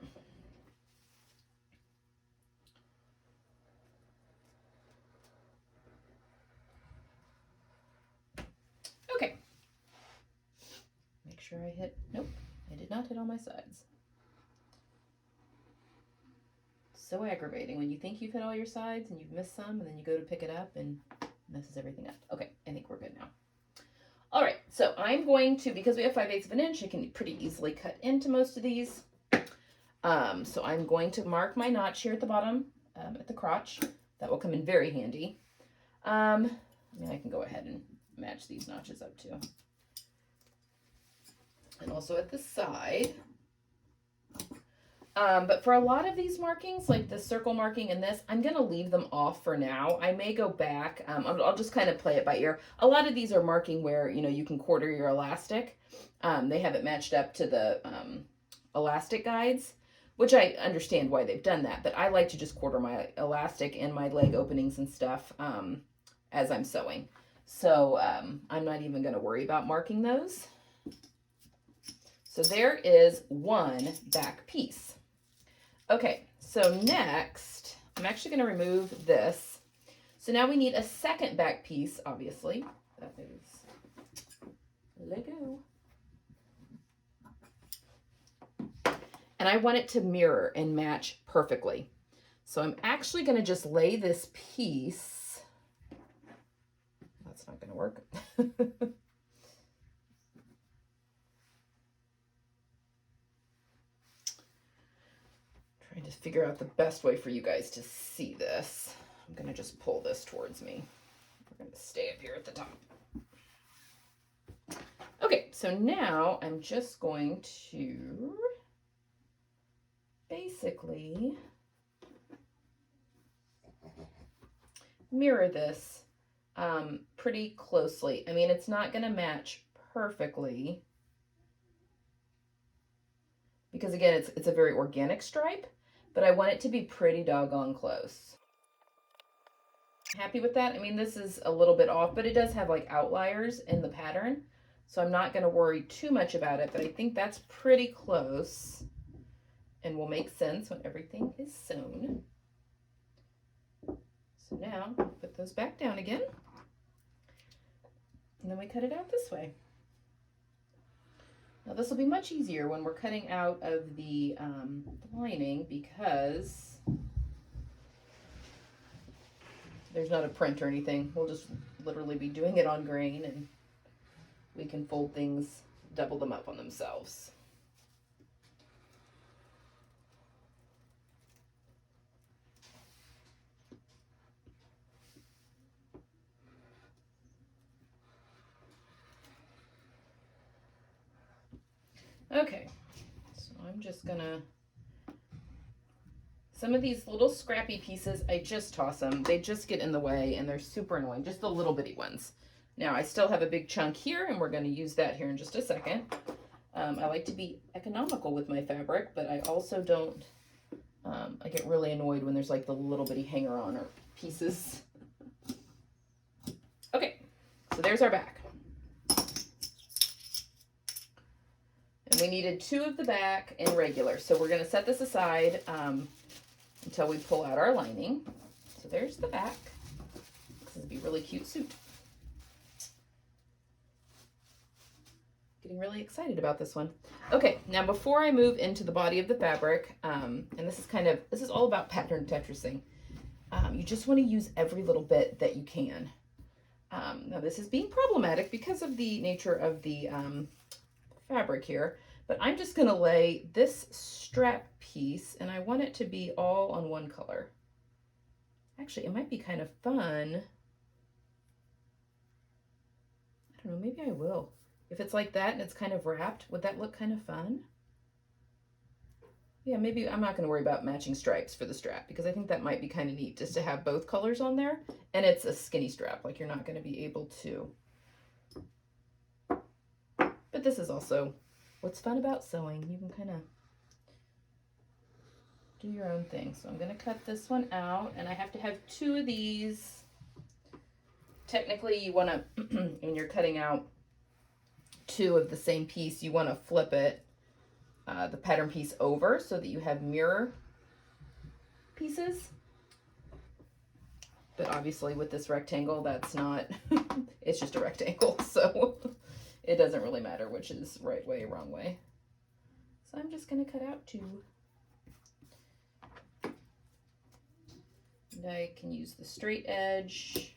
Okay. Make sure I hit, nope, I did not hit all my sides. So aggravating when you think you've hit all your sides and you've missed some and then you go to pick it up and messes everything up. Okay, I think we're good now. All right, So I'm going to, because we have 5/8 of an inch, I can pretty easily cut into most of these. So I'm going to mark my notch here at the bottom, at the crotch. That will come in very handy. I mean, I can go ahead and match these notches up too. And also at the side. But for a lot of these markings, like the circle marking and this, I'm going to leave them off for now. I may go back. I'll just kind of play it by ear. A lot of these are marking where, you know, you can quarter your elastic. They have it matched up to the elastic guides, which I understand why they've done that. But I like to just quarter my elastic and my leg openings and stuff as I'm sewing. So I'm not even going to worry about marking those. So there is one back piece. Okay, so next, I'm actually going to remove this. So now we need a second back piece, obviously. That is Lego. And I want it to mirror and match perfectly. So I'm actually going to just lay this piece. That's not going to work. Trying to figure out the best way for you guys to see this. I'm going to just pull this towards me. We're going to stay up here at the top. Okay, so now I'm just going to basically mirror this pretty closely. I mean, it's not going to match perfectly because, again, it's a very organic stripe, but I want it to be pretty doggone close. Happy with that? I mean, this is a little bit off, but it does have like outliers in the pattern, so I'm not going to worry too much about it, but I think that's pretty close and will make sense when everything is sewn. So now put those back down again, and then we cut it out this way. Now this will be much easier when we're cutting out of the lining because there's not a print or anything. We'll just literally be doing it on grain, and we can fold things, double them up on themselves. Okay, so I'm just gonna, some of these little scrappy pieces, I just toss them. They just get in the way and they're super annoying, just the little bitty ones. Now I still have a big chunk here and we're gonna use that here in just a second. I like to be economical with my fabric, but I also don't, I get really annoyed when there's like the little bitty hanger-on or pieces. Okay, so there's our back. And we needed 2 of the back in regular. So we're going to set this aside until we pull out our lining. So there's the back. This is a really cute suit. Getting really excited about this one. Okay, now before I move into the body of the fabric, and this is all about pattern Tetrising. You just want to use every little bit that you can. Now this is being problematic because of the nature of the fabric here, but I'm just going to lay this strap piece, and I want it to be all on one color. Actually, it might be kind of fun. I don't know, maybe I will. If it's like that and it's kind of wrapped, would that look kind of fun? Yeah, maybe I'm not going to worry about matching stripes for the strap because I think that might be kind of neat just to have both colors on there. And it's a skinny strap, like you're not going to be able to. But this is also what's fun about sewing. You can kind of do your own thing. So I'm going to cut this one out, and I have to have 2 of these. Technically, you want to, when you're cutting out 2 of the same piece, you want to flip it, the pattern piece over so that you have mirror pieces. But obviously with this rectangle, that's not, it's just a rectangle, so it doesn't really matter which is right way or wrong way. So I'm just going to cut out 2. And I can use the straight edge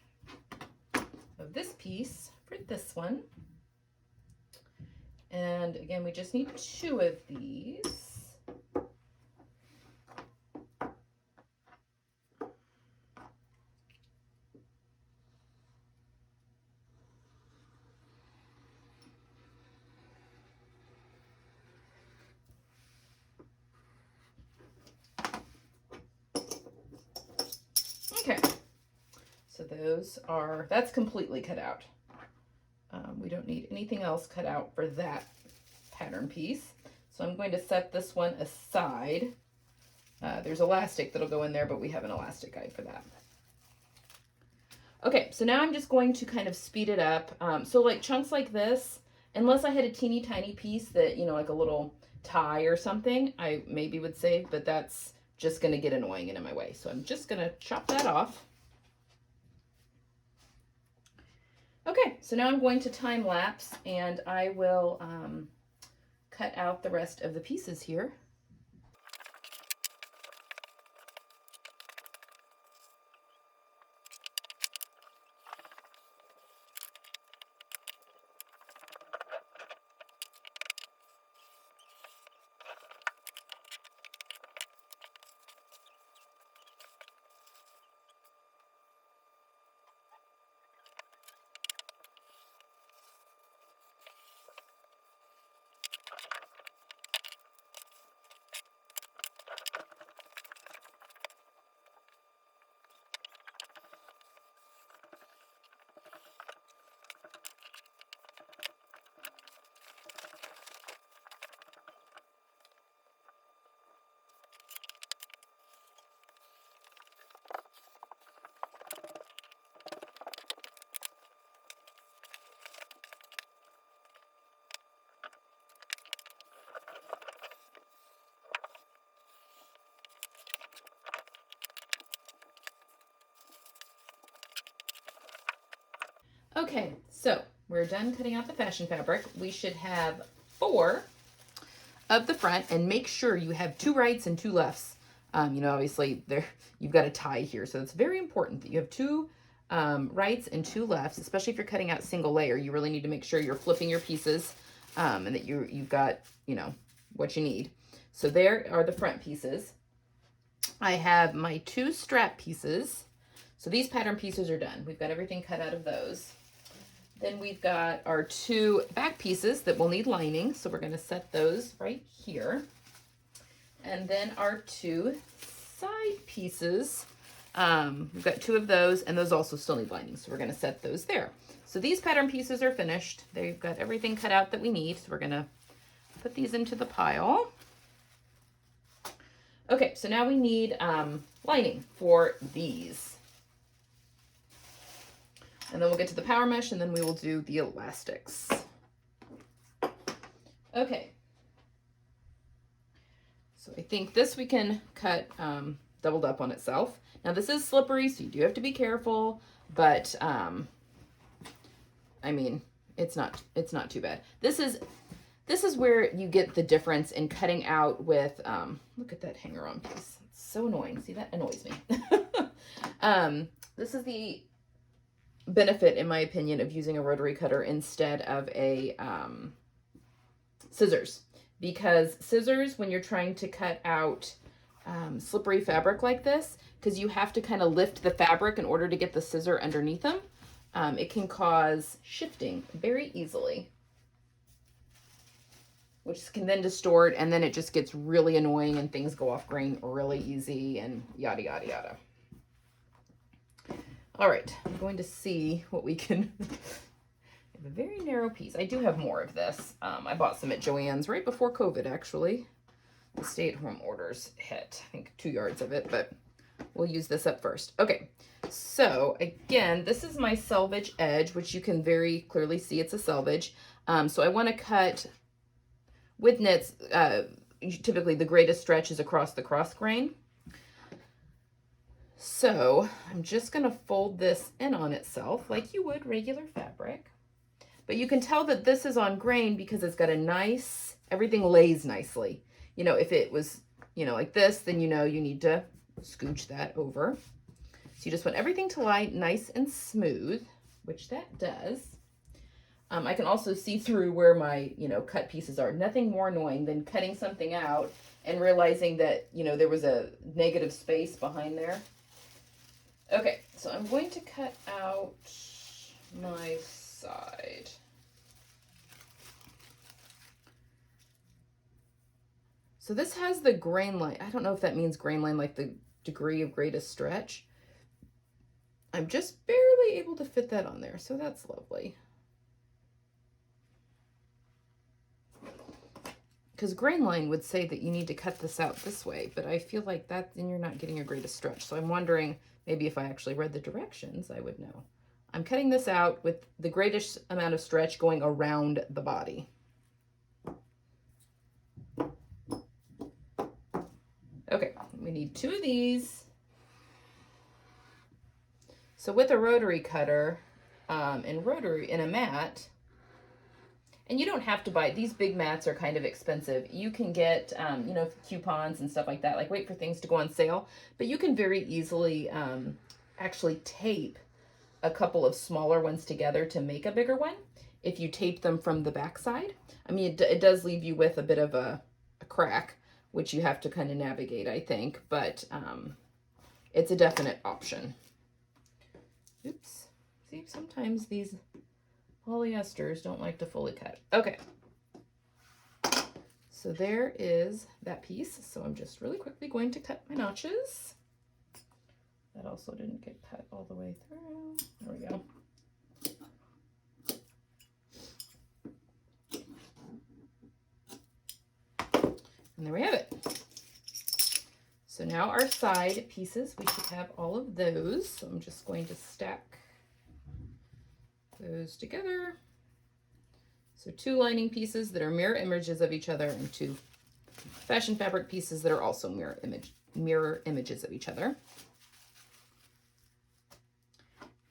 of this piece for this one. And again, we just need 2 of these. Okay, so that's completely cut out. We don't need anything else cut out for that pattern piece. So I'm going to set this one aside. There's elastic that'll go in there, but we have an elastic guide for that. Okay, so now I'm just going to kind of speed it up. So like chunks like this, unless I had a teeny tiny piece that, you know, like a little tie or something, I maybe would save, but that's just going to get annoying and in my way. So I'm just going to chop that off. Okay, so now I'm going to time lapse, and I will cut out the rest of the pieces here. Okay, so we're done cutting out the fashion fabric. We should have 4 of the front, and make sure you have 2 rights and 2 lefts. You know, obviously you've got a tie here, so it's very important that you have 2 rights and 2 lefts, especially if you're cutting out single layer. You really need to make sure you're flipping your pieces and that you've got, you know, what you need. So there are the front pieces. I have my 2 strap pieces. So these pattern pieces are done. We've got everything cut out of those. Then we've got our 2 back pieces that will need lining. So we're going to set those right here. And then our 2 side pieces. We've got 2 of those, and those also still need lining. So we're going to set those there. So these pattern pieces are finished. They've got everything cut out that we need. So we're going to put these into the pile. Okay, so now we need lining for these. And then we'll get to the power mesh, and then we will do the elastics. Okay. So I think this we can cut doubled up on itself. Now this is slippery, so you do have to be careful, but I mean, it's not too bad. This is where you get the difference in cutting out with, look at that hanger-on piece. It's so annoying. See, that annoys me. This is the benefit, in my opinion, of using a rotary cutter instead of a scissors. Because scissors, when you're trying to cut out slippery fabric like this, because you have to kind of lift the fabric in order to get the scissor underneath them, it can cause shifting very easily, which can then distort, and then it just gets really annoying and things go off grain really easy and yada, yada, yada. All right, I'm going to see what we can, I have a very narrow piece. I do have more of this. I bought some at Joann's right before COVID, actually. The stay-at-home orders hit, I think 2 yards of it, but we'll use this up first. Okay, so again, this is my selvage edge, which you can very clearly see it's a selvage. So I want to cut with knits, typically the greatest stretch is across the cross grain. So I'm just going to fold this in on itself like you would regular fabric. But you can tell that this is on grain because it's got a nice, everything lays nicely. You know, if it was, you know, like this, then you know you need to scooch that over. So you just want everything to lie nice and smooth, which that does. I can also see through where my, cut pieces are. Nothing more annoying than cutting something out and realizing that, there was a negative space behind there. Okay, so I'm going to cut out my side. So this has the grain line. I don't know if that means grain line, like the degree of greatest stretch. I'm just barely able to fit that on there, so that's lovely. Because grain line would say that you need to cut this out this way, but I feel like that, then you're not getting your greatest stretch. So I'm wondering, maybe if I actually read the directions, I would know. I'm cutting this out with the greatest amount of stretch going around the body. Okay, we need 2 of these. So with a rotary cutter in a mat, and you don't have to buy, these big mats are kind of expensive. You can get, coupons and stuff like that, like wait for things to go on sale, but you can very easily actually tape a couple of smaller ones together to make a bigger one if you tape them from the back side. I mean, it does leave you with a bit of a crack, which you have to kind of navigate, I think, but it's a definite option. Oops. See, sometimes these polyesters don't like to fully cut. Okay. So there is that piece. So I'm just really quickly going to cut my notches. That also didn't get cut all the way through. There we go. And there we have it. So now our side pieces, we should have all of those. So I'm just going to stack those together. So 2 lining pieces that are mirror images of each other and 2 fashion fabric pieces that are also mirror images of each other.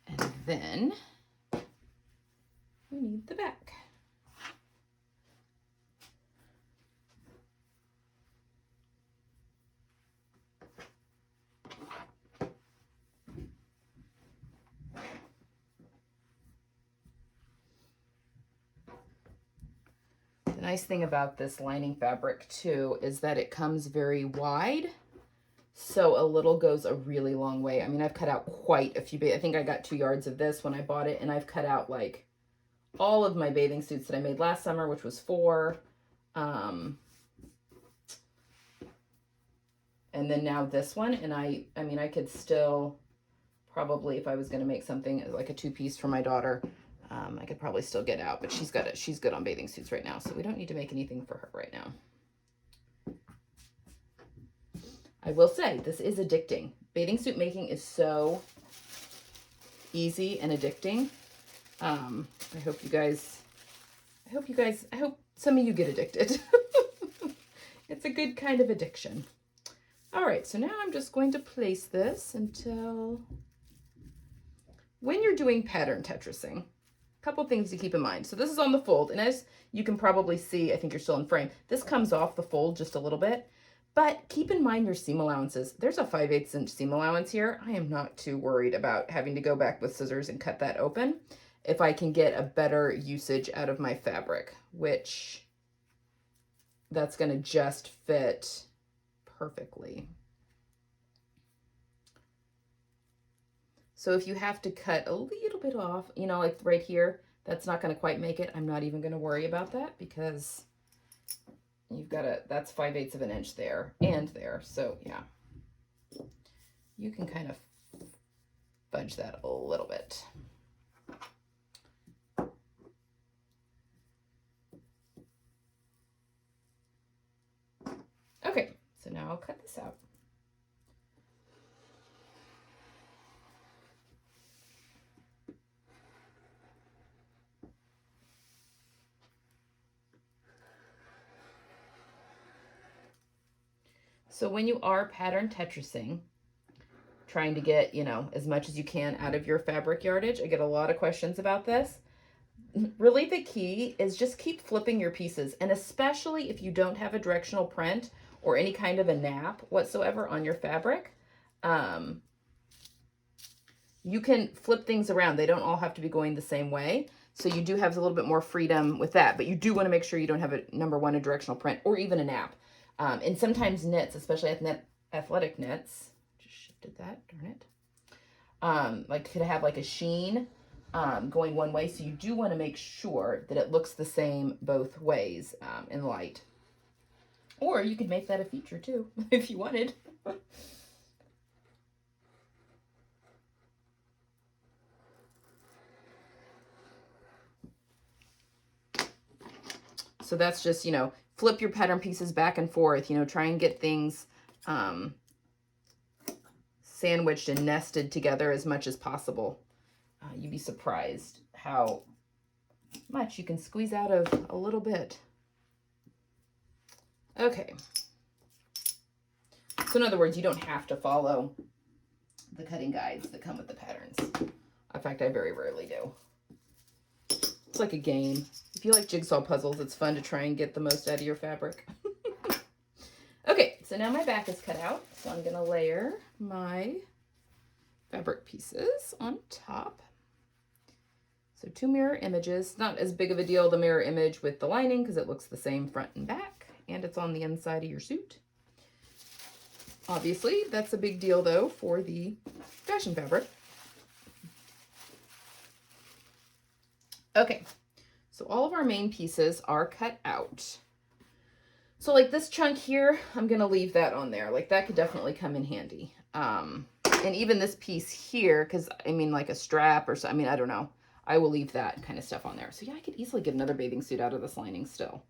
And then we need the back. The nice thing about this lining fabric too is that it comes very wide, so a little goes a really long way. I mean, I've cut out quite a few, I think I got 2 yards of this when I bought it, and I've cut out like all of my bathing suits that I made last summer, which was 4. And then now this one, and I mean, I could still probably, if I was going to make something like a 2-piece for my daughter, I could probably still get out, but she's good on bathing suits right now, so we don't need to make anything for her right now. I will say, this is addicting. Bathing suit making is so easy and addicting. I hope some of you get addicted. It's a good kind of addiction. All right, so now I'm just going to place this until, when you're doing pattern Tetrising, couple things to keep in mind. So this is on the fold, and as you can probably see, I think you're still in frame, this comes off the fold just a little bit, but keep in mind your seam allowances. There's a 5/8 inch seam allowance here. I am not too worried about having to go back with scissors and cut that open if I can get a better usage out of my fabric, which that's going to just fit perfectly. So if you have to cut a little bit off, like right here, that's not going to quite make it. I'm not even going to worry about that because you've got that's 5/8 of an inch there and there. So yeah, you can kind of fudge that a little bit. Okay, so now I'll cut this out. So when you are pattern Tetrising, trying to get, as much as you can out of your fabric yardage, I get a lot of questions about this. Really, the key is just keep flipping your pieces. And especially if you don't have a directional print or any kind of a nap whatsoever on your fabric, you can flip things around. They don't all have to be going the same way. So you do have a little bit more freedom with that, but you do want to make sure you don't have a number one, a directional print or even a nap. And sometimes knits, especially athletic knits, just shifted that, darn it. Like could have like a sheen going one way. So you do want to make sure that it looks the same both ways in light. Or you could make that a feature too, if you wanted. So that's just, you know, flip your pattern pieces back and forth, you know, try and get things sandwiched and nested together as much as possible. You'd be surprised how much you can squeeze out of a little bit. Okay. So in other words, you don't have to follow the cutting guides that come with the patterns. In fact, I very rarely do. It's like a game. If you like jigsaw puzzles, it's fun to try and get the most out of your fabric. Okay, so now my back is cut out. So I'm going to layer my fabric pieces on top. So 2 mirror images. Not as big of a deal, the mirror image with the lining, because it looks the same front and back, and it's on the inside of your suit. Obviously, that's a big deal, though, for the fashion fabric. Okay, so all of our main pieces are cut out. So like this chunk here, I'm going to leave that on there. Like that could definitely come in handy. And even this piece here, because I mean like a strap or so, I mean, I don't know. I will leave that kind of stuff on there. So yeah, I could easily get another bathing suit out of this lining still.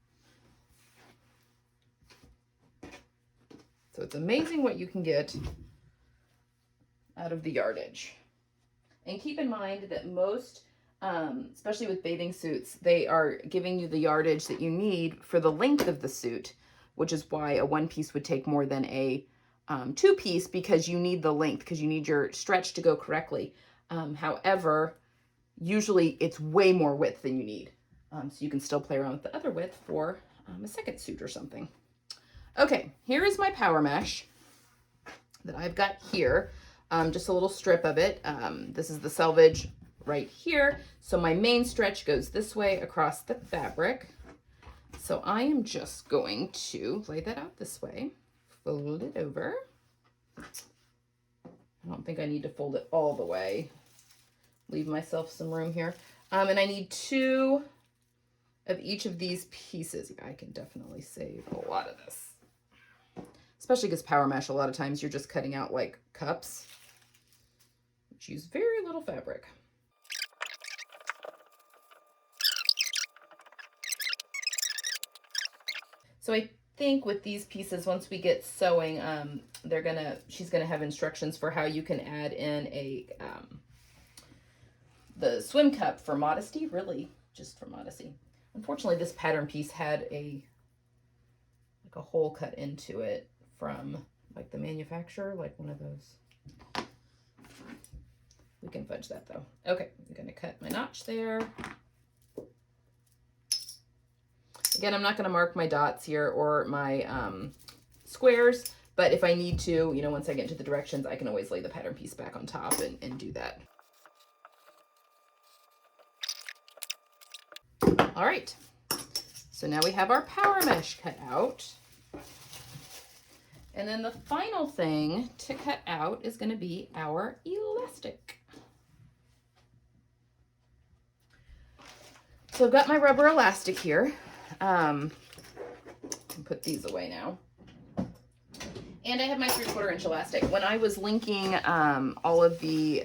So it's amazing what you can get out of the yardage. And keep in mind that most, especially with bathing suits, they are giving you the yardage that you need for the length of the suit, which is why a 1-piece would take more than a 2-piece, because you need the length, because you need your stretch to go correctly. However, usually it's way more width than you need. So you can still play around with the other width for a second suit or something. Okay, here is my power mesh that I've got here. Just a little strip of it. This is the selvage right here. So my main stretch goes this way across the fabric. So I am just going to lay that out this way, fold it over. I don't think I need to fold it all the way. Leave myself some room here. And I need 2 of each of these pieces. I can definitely save a lot of this. Especially because power mesh, a lot of times you're just cutting out like cups, which use very little fabric. So I think with these pieces, once we get sewing, she's gonna have instructions for how you can add in the swim cup for modesty, really just for modesty. Unfortunately, this pattern piece had a hole cut into it from like the manufacturer, like one of those. We can fudge that though. Okay, I'm gonna cut my notch there. Again, I'm not gonna mark my dots here or my squares, but if I need to, you know, once I get into the directions, I can always lay the pattern piece back on top and do that. All right, so now we have our power mesh cut out. And then the final thing to cut out is going to be our elastic. So I've got my rubber elastic here. I'll put these away now. And I have my 3/4 inch elastic. When I was linking all of the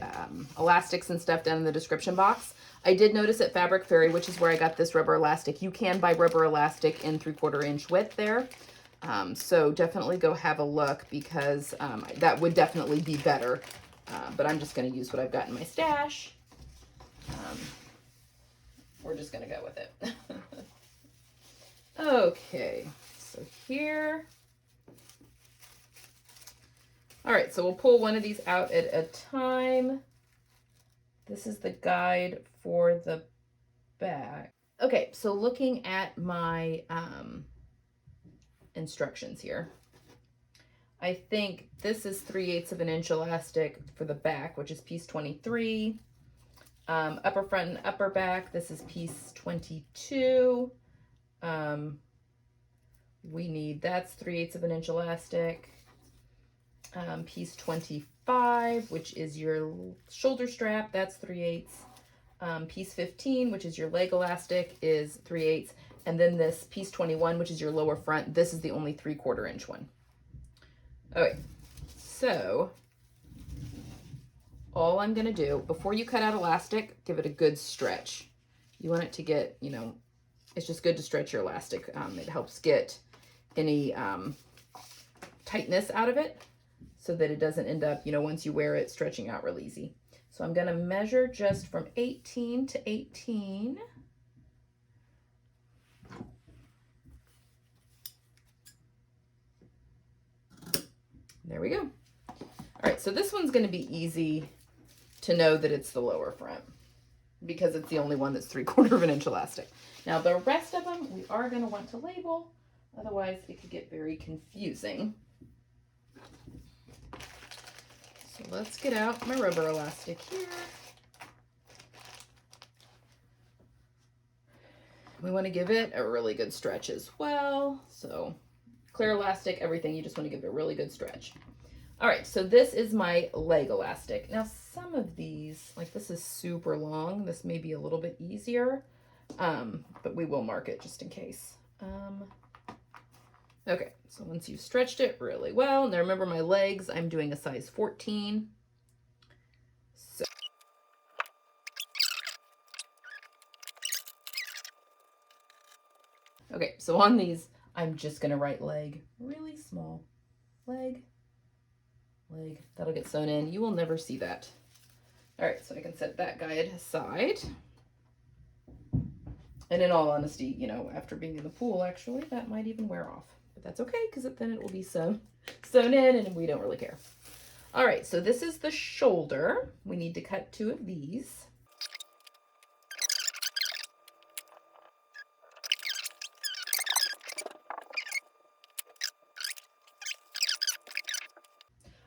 elastics and stuff down in the description box, I did notice at Fabric Fairy, which is where I got this rubber elastic, you can buy rubber elastic in 3/4 inch width there. So definitely go have a look, because that would definitely be better. But I'm just going to use what I've got in my stash. We're just going to go with it. Okay, so here. All right, so we'll pull one of these out at a time. This is the guide for the back. Okay, so looking at my instructions here, I think this is 3/8 of an inch elastic for the back, which is piece 23. Upper front and upper back, this is piece 22. We need, that's 3/8 of an inch elastic. Piece 25, which is your shoulder strap, that's 3/8. Piece 15, which is your leg elastic, is 3/8. And then this piece 21, which is your lower front, this is the only 3/4 inch one. Okay, so all I'm gonna do, before you cut out elastic, give it a good stretch. You want it to get, you know, it's just good to stretch your elastic. It helps get any tightness out of it so that it doesn't end up, you know, once you wear it, stretching out real easy. So I'm gonna measure just from 18 to 18. There we go. All right, so this one's gonna be easy to know that it's the lower front because it's the only one that's 3/4 of an inch elastic. Now the rest of them we are gonna want to label, otherwise it could get very confusing. So let's get out my rubber elastic here. We want to give it a really good stretch as well. So clear elastic, everything, you just want to give it a really good stretch. All right, so this is my leg elastic. Now some of these, like this is super long. This may be a little bit easier, but we will mark it just in case. Okay, so once you've stretched it really well, now remember my legs, I'm doing a size 14. So okay, so on these, I'm just gonna write leg really small. Leg, leg, that'll get sewn in. You will never see that. All right, so I can set that guide aside. And in all honesty, you know, after being in the pool, actually, that might even wear off. But that's okay, because then it will be sewn in, and we don't really care. All right, so this is the shoulder. We need to cut 2 of these.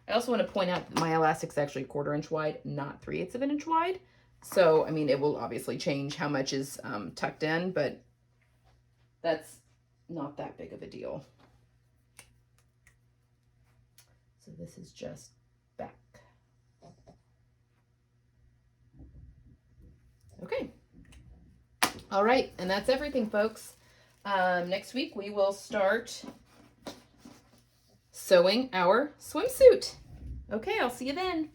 I also want to point out that my elastic's actually 1/4 inch wide, not 3/8 of an inch wide. So, I mean, it will obviously change how much is tucked in, but that's not that big of a deal. So this is just back. Okay. All right, and that's everything, folks. Next week we will start sewing our swimsuit. Okay, I'll see you then.